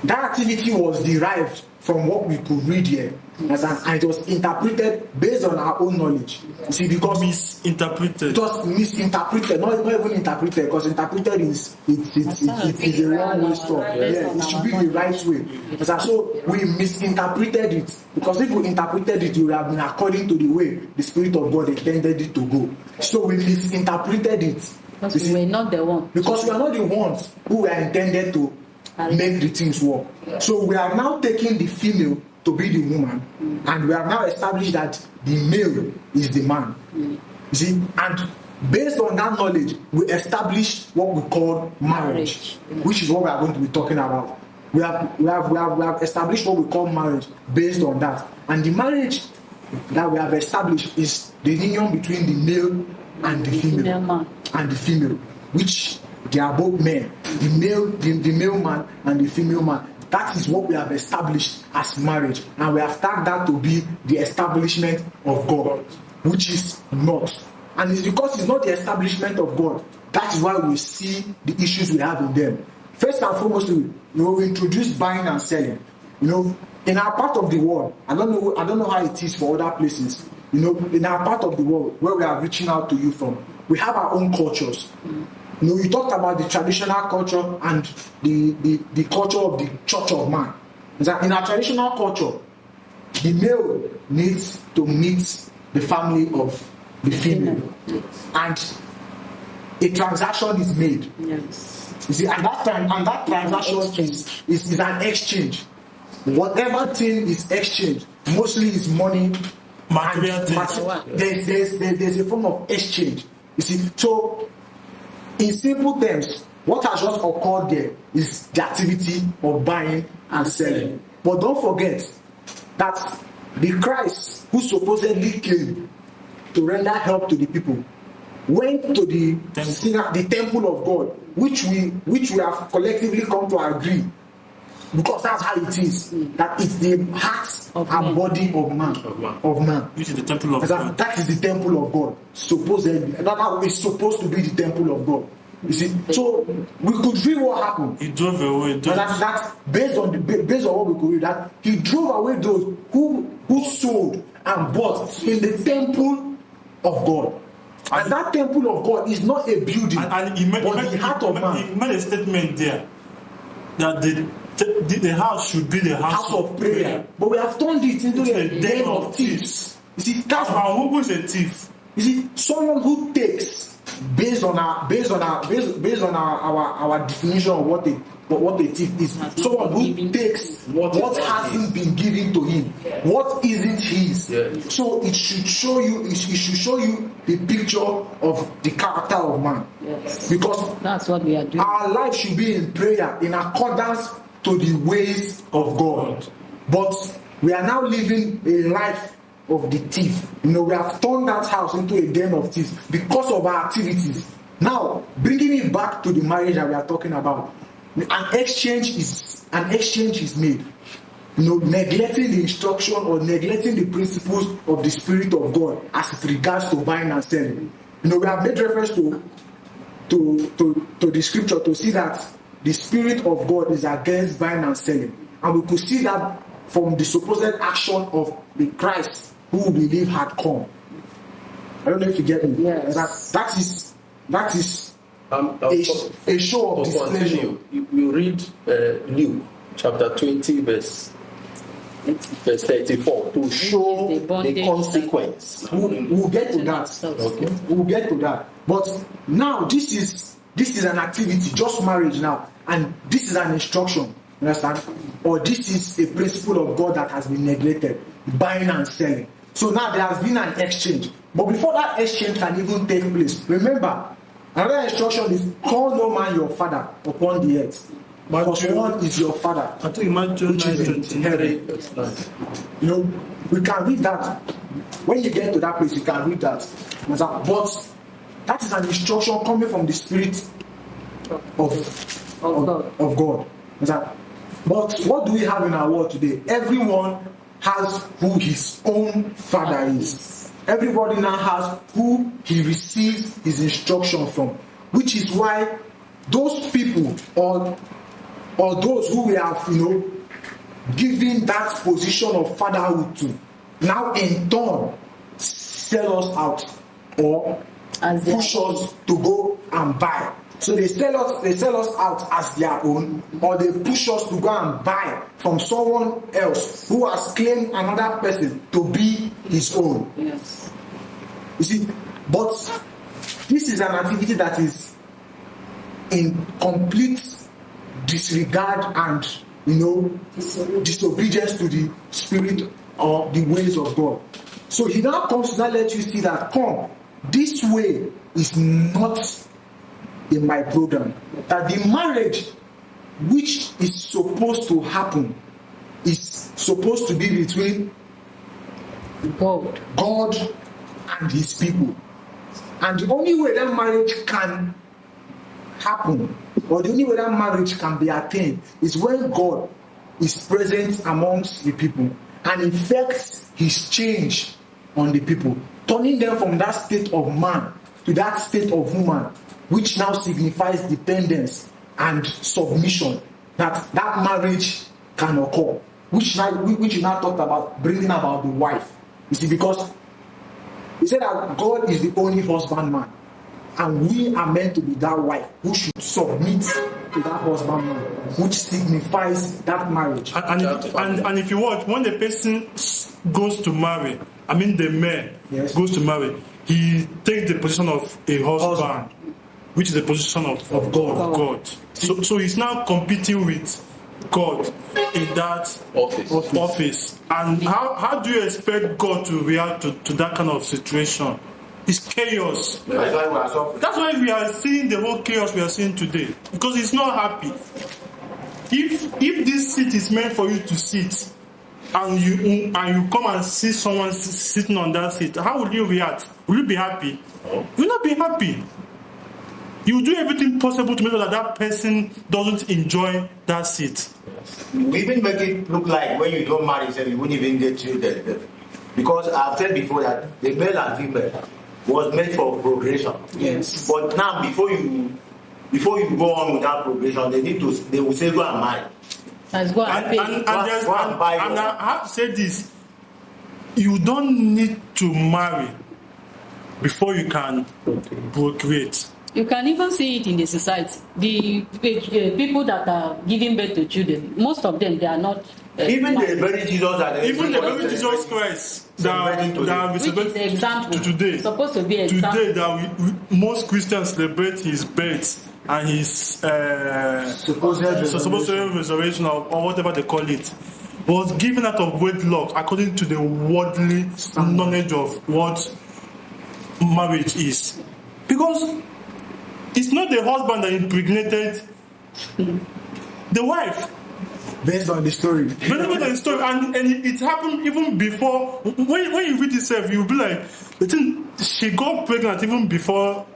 that activity was derived from what we could read here. And it was interpreted based on our own knowledge. You see, because misinterpreted. It was misinterpreted, not even interpreted, because interpreted is a wrong way stuff. Yeah, it should be the right way. So we misinterpreted it, because if we interpreted it, it would have been according to the way the Spirit of God intended it to go. So we misinterpreted it. Because we were not the ones. Because we are not the ones who were intended to make the things work. So we are now taking the female to be the woman, and we have now established that the male is the man. You see, and based on that knowledge, we established what we call marriage, which is what we are going to be talking about. We have established what we call marriage based on that, and the marriage that we have established is the union between the male and the female, which they are both men, the male man and the female man. That is what we have established as marriage, and we have tagged that to be the establishment of God, which is not. And it's because it's not the establishment of God. That is why we see the issues we have in them. First and foremost, we introduce buying and selling. You know, in our part of the world, I don't know how it is for other places. You know, in our part of the world where we are reaching out to you from, we have our own cultures. You know, you talked about the traditional culture and the culture of the church of man. In our traditional culture, the male needs to meet the family of the female, and a transaction is made. Yes. You see, and that transaction is an exchange. Whatever thing is exchanged, mostly is money. Material things. There's a form of exchange. You see, so in simple terms, what has just occurred there is the activity of buying and selling. But don't forget that the Christ who supposedly came to render help to the people went to the temple of God, which we have collectively come to agree, because that's how it is. That it's the heart and body of man. Which is the temple of God. That is the temple of God. Supposedly, that is supposed to be the temple of God. You see, so we could read what happened. He drove away those. That based on what we could read, that he drove away those who sold and bought in the temple of God. And that temple of God is not a building, and he made, but the heart of man. He made a statement there that the house should be the house of prayer. But we have turned it into a den of thieves. You see, that's And who is a thief? You see, someone who takes based on our definition of what a thief is. Someone who takes what hasn't been given to him, what isn't his. So it should show you the picture of the character of man. Yes. Because that's what we are doing. Our life should be in prayer in accordance to the ways of God. But we are now living a life of the thief. We have turned that house into a den of thieves because of our activities. Now, bringing it back to the marriage that we are talking about, an exchange is made. Neglecting the instruction or neglecting the principles of the Spirit of God as it regards to buying and selling. We have made reference to the scripture to see that the Spirit of God is against buying and selling. And we could see that from the supposed action of the Christ who we believe had come. I don't know if you get me. Yes. That is a show of displeasure. You read Luke chapter 20 verse 34 to show the consequence. We'll get to that. Okay. We'll get to that. But now this is an activity, just marriage now, and this is an instruction. Understand? Or this is a principle of God that has been neglected, buying and selling. So now there has been an exchange. But before that exchange can even take place, remember, another instruction is call no man your father upon the earth. Because one is your father. I think Matthew 9:20. We can read that. When you get to that place, you can read that. But that is an instruction coming from the Spirit of God. But what do we have in our world today? Everyone has who his own father is. Everybody now has who he receives his instruction from, which is why those people or those who we have given that position of fatherhood to, now in turn sell us out or push us to go and buy. So they sell us out as their own, or they push us to go and buy from someone else who has claimed another person to be his own. Yes. You see, but this is an activity that is in complete disregard and disobedience to the Spirit or the ways of God. So he now comes to let you see that this way is not in my program. That the marriage which is supposed to happen is supposed to be between God and his people. And the only way that marriage can happen, or the only way that marriage can be attained, is when God is present amongst the people and effects his change on the people, turning them from that state of man to that state of woman, which now signifies dependence and submission, that marriage can occur, which you now talked about bringing about the wife. You see, because he said that God is the only husbandman, and we are meant to be that wife who should submit to that husbandman, which signifies that marriage. And if you watch, when the person goes to marry, the man goes to marry, he takes the position of a husband, which is the position of God. So he's now competing with God in that office. And how do you expect God to react to that kind of situation? It's chaos. That's why we are seeing the whole chaos we are seeing today. Because he's not happy. If this seat is meant for you to sit, and you come and see someone sitting on that seat, how will you react? Will you be happy? You will not be happy. You will do everything possible to make sure that person doesn't enjoy that seat. We even make it look like when you don't marry, you won't even get children. Because I've said before that the male and female was meant for procreation. Yes. But now before you go on with that procreation, they will say go and marry. Let's go and pay. And I have to say this: you don't need to marry before you can procreate. You can even see it in the society. The people that are giving birth to children, most of them, they are not. Even the very Jesus that even the very Jesus Christ that we celebrate example to today. Supposed to be example. Today that most Christians celebrate his birth and his supposed resurrection or whatever they call it, was given out of wedlock according to the worldly knowledge of what marriage is. Because it's not the husband that impregnated the wife. Based on the story. And it happened even before. When you read itself, you'll be like, she got pregnant even before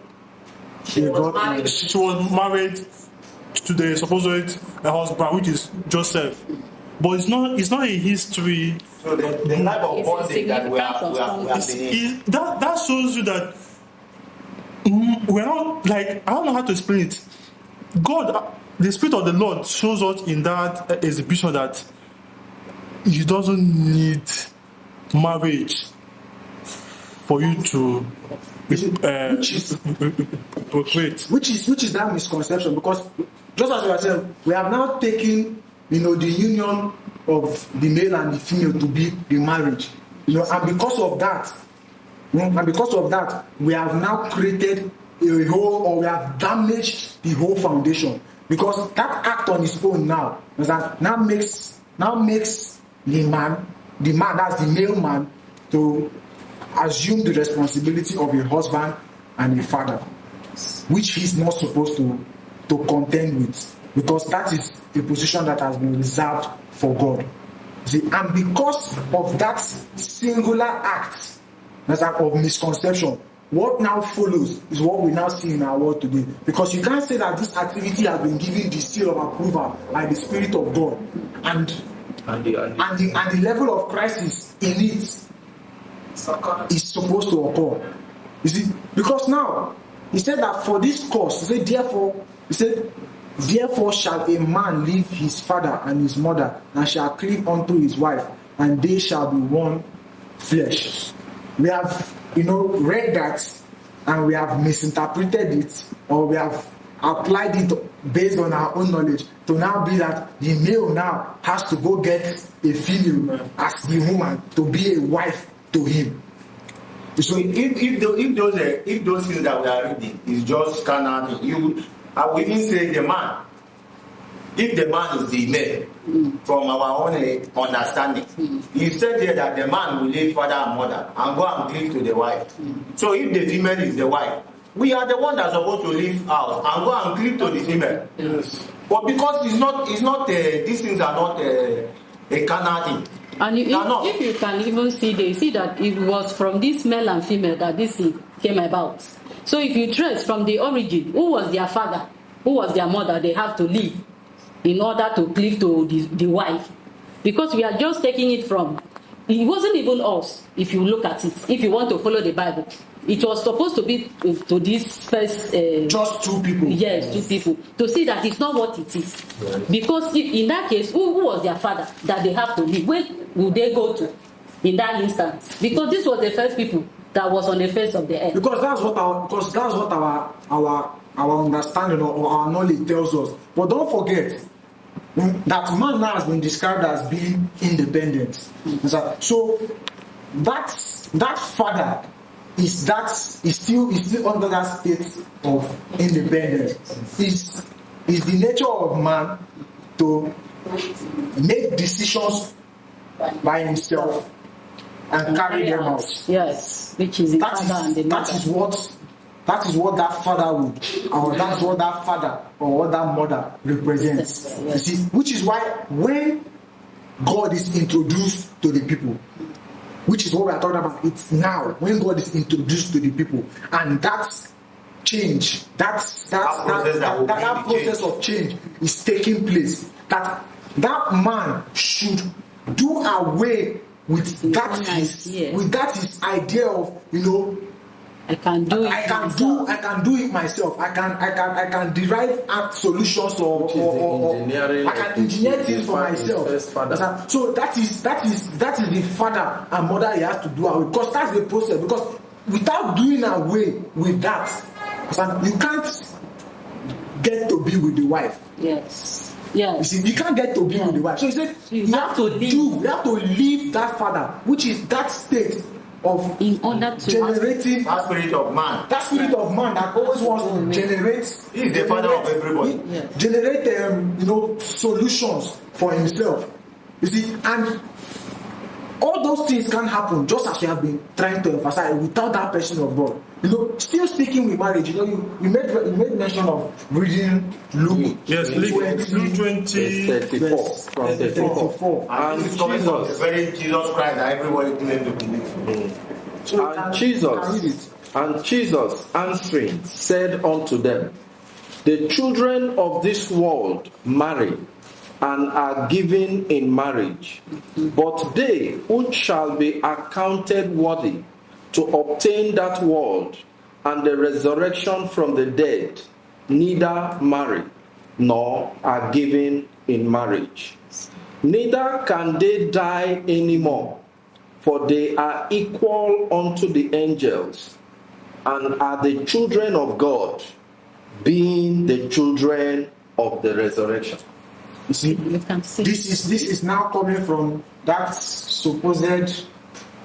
she was married to the supposed husband, which is Joseph. But it's not a history. So the life of bondage that we have been in. That shows you that we're not, like, I don't know how to explain it. God, the Spirit of the Lord shows us in that exhibition that He doesn't need marriage for you to procreate. Which is that misconception, because just as we are saying, we have now taken the union of the male and the female to be the marriage, and because of that, we have now created a whole, or we have damaged the whole foundation, because that act on its own now makes the man, that's the male man, to assume the responsibility of a husband and a father, which he's not supposed to contend with, because that is a position that has been reserved for God. See, and because of that singular act of misconception, what now follows is what we now see in our world today. Because you can't say that this activity has been given the seal of approval by the Spirit of God, and the level of crisis in it is supposed to occur. You see, because now he said that for this cause, he said, therefore shall a man leave his father and his mother, and shall cleave unto his wife, and they shall be one flesh. We have read that, and we have misinterpreted it, or we have applied it based on our own knowledge to now be that the male now has to go get a female as the woman to be a wife to him. So if those things that we are reading is just carnal, I will even say the man. If the man is the male, from our own understanding, he said here that the man will leave father and mother and go and cleave to the wife. So if the female is the wife, we are the one that's supposed to leave house and go and cleave to the female. Yes. But because it's not these things are not a carnal thing. And if you can even see that it was from this male and female that this thing came about. So if you trace from the origin, who was their father, who was their mother, they have to leave in order to cleave to the wife. Because we are just taking it from, it wasn't even us, if you look at it, if you want to follow the Bible. It was supposed to be to this first... just two people. Yes, 2 people. To see that it's not what it is. Right. Because in that case, who was their father that they have to leave? Where would they go to in that instance? Because this was the first people that was on the face of the earth. Because that's what our understanding or our knowledge tells us. But don't forget that man now has been described as being independent. So that father is still under that state of independence. Is the nature of man to make decisions by himself and carry them out. Yes, which is the father and the mother. That is what that father would, or that's what that father or what that mother represents. Yes. You see, which is why when God is introduced to the people, which is what we are talking about, it's now when God is introduced to the people, and that change, that process of change is taking place. That man should do away with his idea of I can do it myself. I can derive solutions or I can engineer things for myself. So that is the father and mother he has to do away, because that's the process. Because without doing away with that, So you can't get to be with the wife. Yes. You Yes. see, you can't get to be with the wife. So he said, You have to leave. you have to leave that father, which is that state of In order to generating That spirit of man. that spirit of man that always wants to generate. He's the father of everybody. Yes. Generate solutions for himself. You see, and all those things can happen just as we have been trying to emphasize without that person of God. Still speaking with marriage, you made mention of reading Luke. Yes, Luke 20. 34. From 34. And this is coming from the very Jesus Christ that everybody claims to believe. So And you can read Jesus, it. and Jesus answering said unto them, the children of this world marry and are given in marriage, but they which shall be accounted worthy to obtain that world and the resurrection from the dead neither marry nor are given in marriage. Neither can they die any more, for they are equal unto the angels, and are the children of God, being the children of the resurrection. You see, you can see. this is now coming from that supposed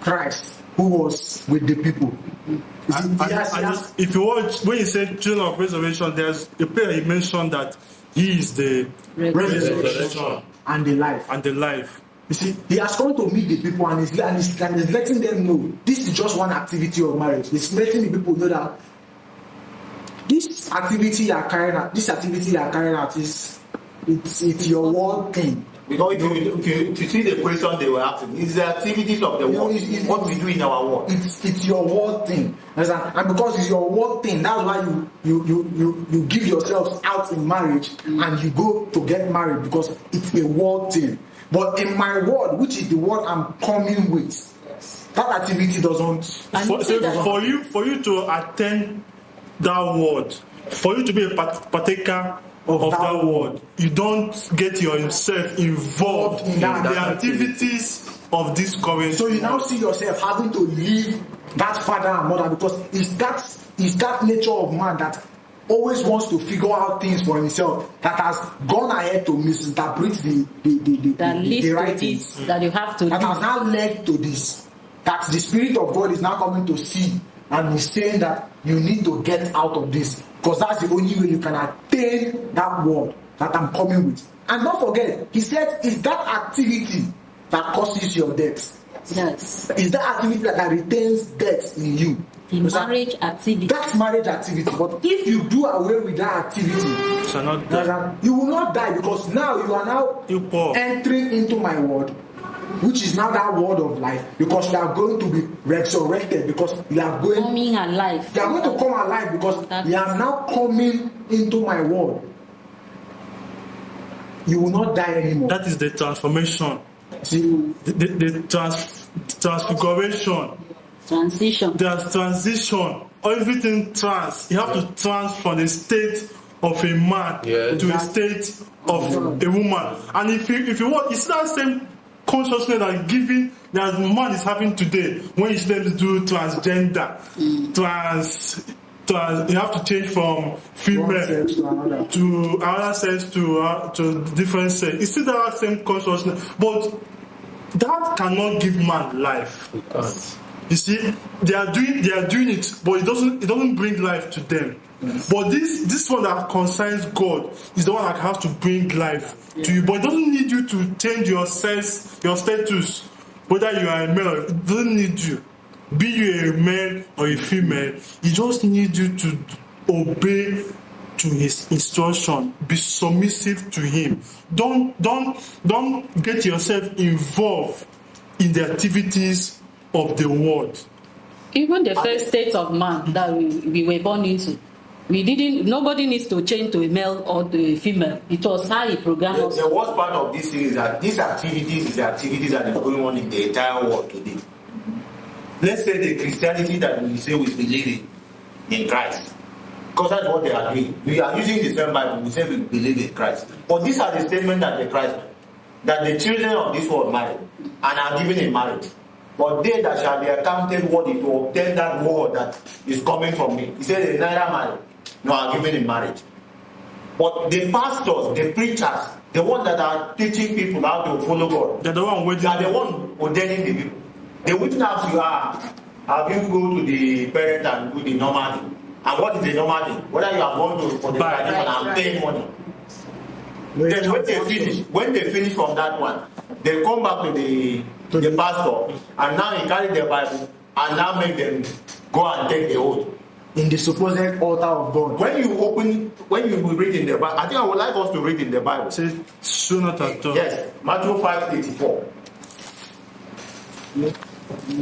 Christ who was with the people. You see, If you watch, when he said children of resurrection, there's a prayer he mentioned that he is the resurrection and the life. and the life. You see, he has come to meet the people and he's letting them know this is just one activity of marriage. He's letting the people know that this activity you are carrying out is it's your world thing. Because if you see the question they were asking, it's the activities of the world, what we do in our world. It's your world thing. And because it's your world thing, that's why you give yourselves out in marriage and you go to get married because it's a world thing. But in my world, which is the world I'm coming with, that activity doesn't. For you to attend that word, for you to be a partaker of that word, you don't get yourself involved in the activities of this current. So you now see yourself having to leave that father and mother because it's that nature of man that always wants to figure out things for himself that has gone ahead to misinterpret the writings that you have to that do. has now led to this. That the Spirit of God is now coming to see and is saying that you need to get out of this because that's the only way you can attain that word that I'm coming with. And don't forget, he said, it's that activity that causes your death. Yes. It's that activity that retains death in you. The marriage activity. That's marriage activity. But if you do away with that activity, you will not die because now you are now entering into my word, which is now that word of life, because you are going to be resurrected, because you are going coming alive. You are going to come alive because you are now coming into my word. You will not die anymore. That is the transformation. See, the transfiguration. Transition. There's transition. Everything you have to trans from the state of a man to a state of a woman. And if you want, it's that same consciousness that man is having today when he's able to do transgender. You have to change from female to another sex to different sex. It's still that same consciousness, but that cannot give man life. You see, they are doing it, but it doesn't bring life to them. Yes. But this one that concerns God is the one that has to bring life to you. But it doesn't need you to change your status, whether you are a male. It doesn't need you. Be you a male or a female, he just needs you to obey to his instruction. Be submissive to him. Don't get yourself involved in the activities of the world. Even the first state of man that we were born into, nobody needs to change to a male or to a female. It was how he programmed us. The worst part of this thing is that these activities is the activities that is going on in the entire world today. Let's say the Christianity that we say we believe in Christ, because that's what they are doing. We are using the same Bible. We say we believe in Christ, but these are the statements that the children of this world marry and are given in marriage. but they that shall be accounted worthy to obtain that word that is coming from me. He said, they neither marry, nor are given in marriage. But the pastors, the preachers, the ones that are teaching people how to follow God, They're the one they are the one ordaining the people. They wouldn't have you have you go to the parent and do the normal thing. And what is the normal thing? Whether you are going to for the tradition and pay money. Then when they finish from that one, they come back to the pastor, and now he carry the Bible and now make them go and take the oath in the supposed altar of God. When you read in the Bible, I think I would like us to read in the Bible. It says, so not at all. Yes, Matthew 5:84.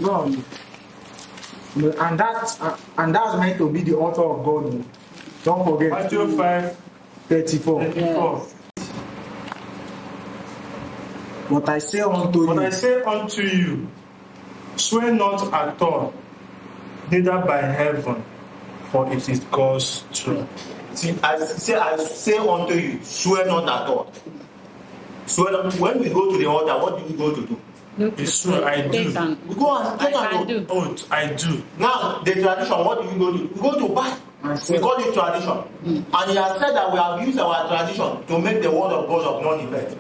No. And that's meant to be the altar of God. Don't forget. Matthew 5:34. Yes. But I say unto you, swear not at all, neither by heaven, for it is God's truth. See, I say unto you, swear not at all. Swear not. When we go to the altar, what do we go to do? It's swear, I do. We go and take an oath. I do. Now, the tradition, what do we go to? We go to buy. We call it tradition. And he has said that we have used our tradition to make the word of God of none effect.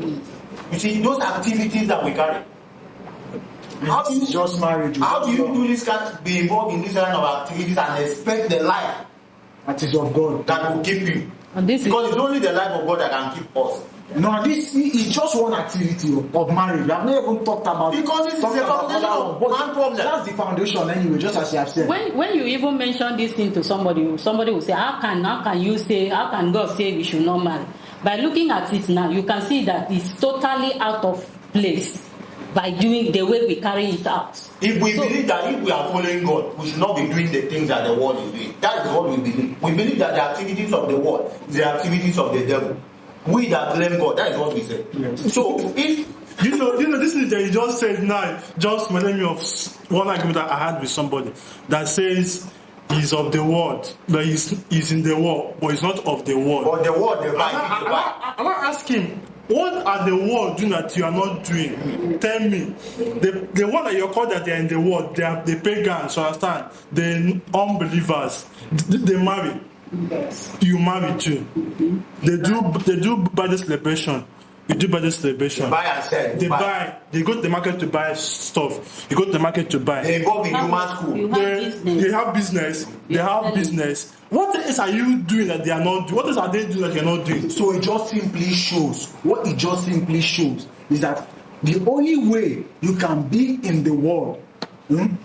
You see, those activities that we carry. How do you just marriage? How do you do this be involved in this kind of activities and expect the life that is of God that will keep you? Because it's only the life of God that can keep us. No, this is just one activity of marriage. We have not even talked about because it's the foundation of one problem. That's the foundation anyway, just as you have said. When you even mention this thing to somebody will say, how can God say we should not marry? By looking at it now, you can see that it's totally out of place by doing the way we carry it out. If we believe that if we are following God, we should not be doing the things that the world is doing. That is what we believe. We believe that the activities of the world is the activities of the devil. We that claim God, that is what we say. Yes. So if you know, this is that you just said now, just reminded me of one argument that I had with somebody that says he's of the world, but he's in the world, but he's not of the world. But the world, I want to ask him, what are the world doing that you are not doing? Tell me. The one that you're called that they're in the world, they are the pagans, understand? The unbelievers, they marry. Yes. You marry too. Mm-hmm. They do birthday celebration. You do birthday celebration. They buy and sell. They buy. They go to the market to buy stuff. You go to the market to buy. They involve in human school. They have business. They have business. What else are you doing that they are not doing? What else are they doing that you're not doing? So it just simply shows. What it just simply shows is that the only way you can be in the world and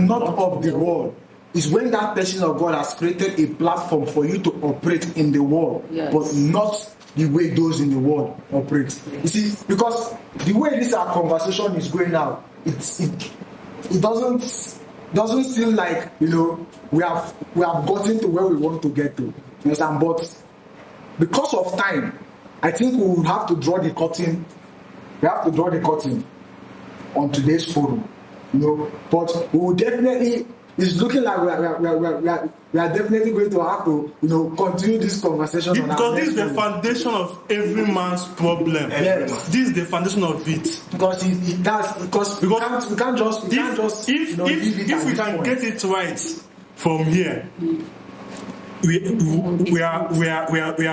not of the world is when that person of God has created a platform for you to operate in the world, yes, but not the way those in the world operate. You see, because the way this our conversation is going now, it doesn't seem like, you know, we have gotten to where we want to get to. You understand? But because of time, I think we will have to draw the curtain. We have to draw the curtain on today's forum. You know, but we will definitely. It's looking like we are definitely going to have to, you know, continue this conversation. Because this is the foundation of every man's problem. Yes. This is the foundation of it. Because it does. Because we can't just. If we can get it right from here, we are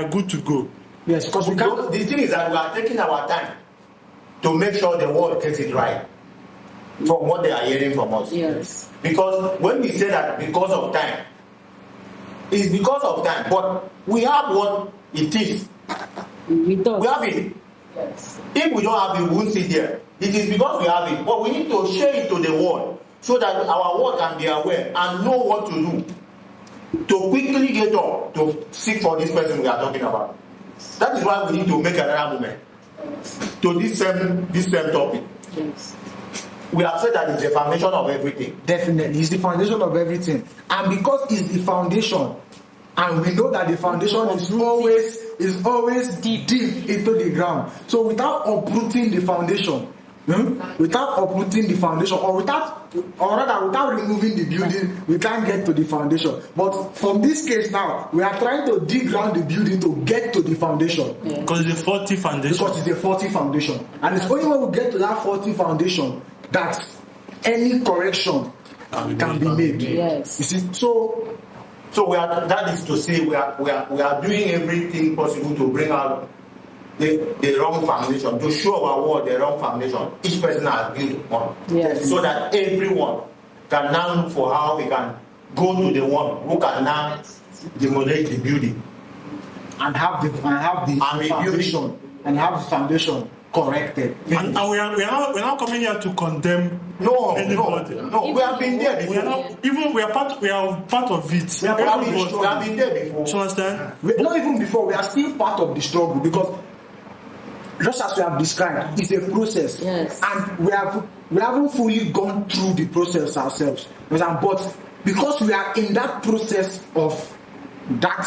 good to go. Yes, because we can't. The thing is that we are taking our time to make sure the world gets it right from what they are hearing from us. Yes. Because when we say that because of time, it's because of time. But we have what it is. We have it. Yes. If we don't have it, we won't sit here. It is because we have it. But we need to share it to the world so that our world can be aware and know what to do to quickly get up to seek for this person we are talking about. That is why we need to make another movement to this same topic. Yes. We have said that it's the foundation of everything. Definitely, it's the foundation of everything. And because it's the foundation, and we know that the foundation is always deep into the ground. So without uprooting the foundation, or without removing the building, we can't get to the foundation. But from this case now, we are trying to dig around the building to get to the foundation. Because it's a faulty foundation. And it's only when we get to that faulty foundation that any correction can be made. Yes. You see, so we are. That is to say, we are doing everything possible to bring out the wrong foundation, to show our world the wrong foundation each person has built upon, Yes. so that everyone can now look for how we can go to the one who can now demolish the building and have the foundation corrected. And we are not coming here to condemn anybody. No, we have been there before. We are part of it. We have been there before. Do you understand? Not even before, we are still part of the struggle, because just as we have described, it's a process. Yes. And we haven't fully gone through the process ourselves. But because we are in that process of that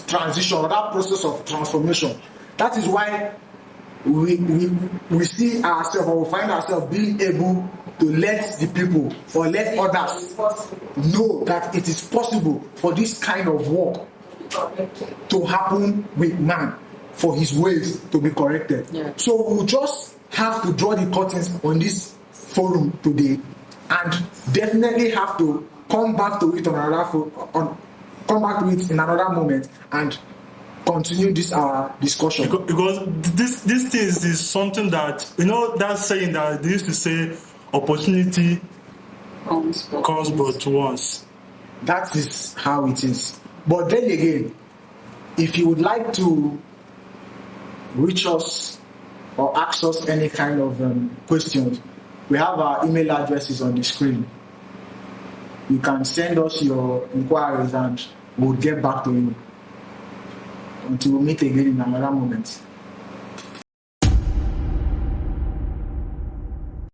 transition, or that process of transformation, that is why we see ourselves, or we find ourselves being able to let the people or let others know that it is possible for this kind of work to happen with man, for his ways to be corrected. Yeah. So we'll just have to draw the curtains on this forum today, and definitely have to come back to it in another moment and continue this our discussion. Because this thing is something that, that saying that they used to say, opportunity comes but once. That is how it is. But then again, if you would like to reach us or ask us any kind of questions, we have our email addresses on the screen. You can send us your inquiries and we'll get back to you. Until we meet again in another moment.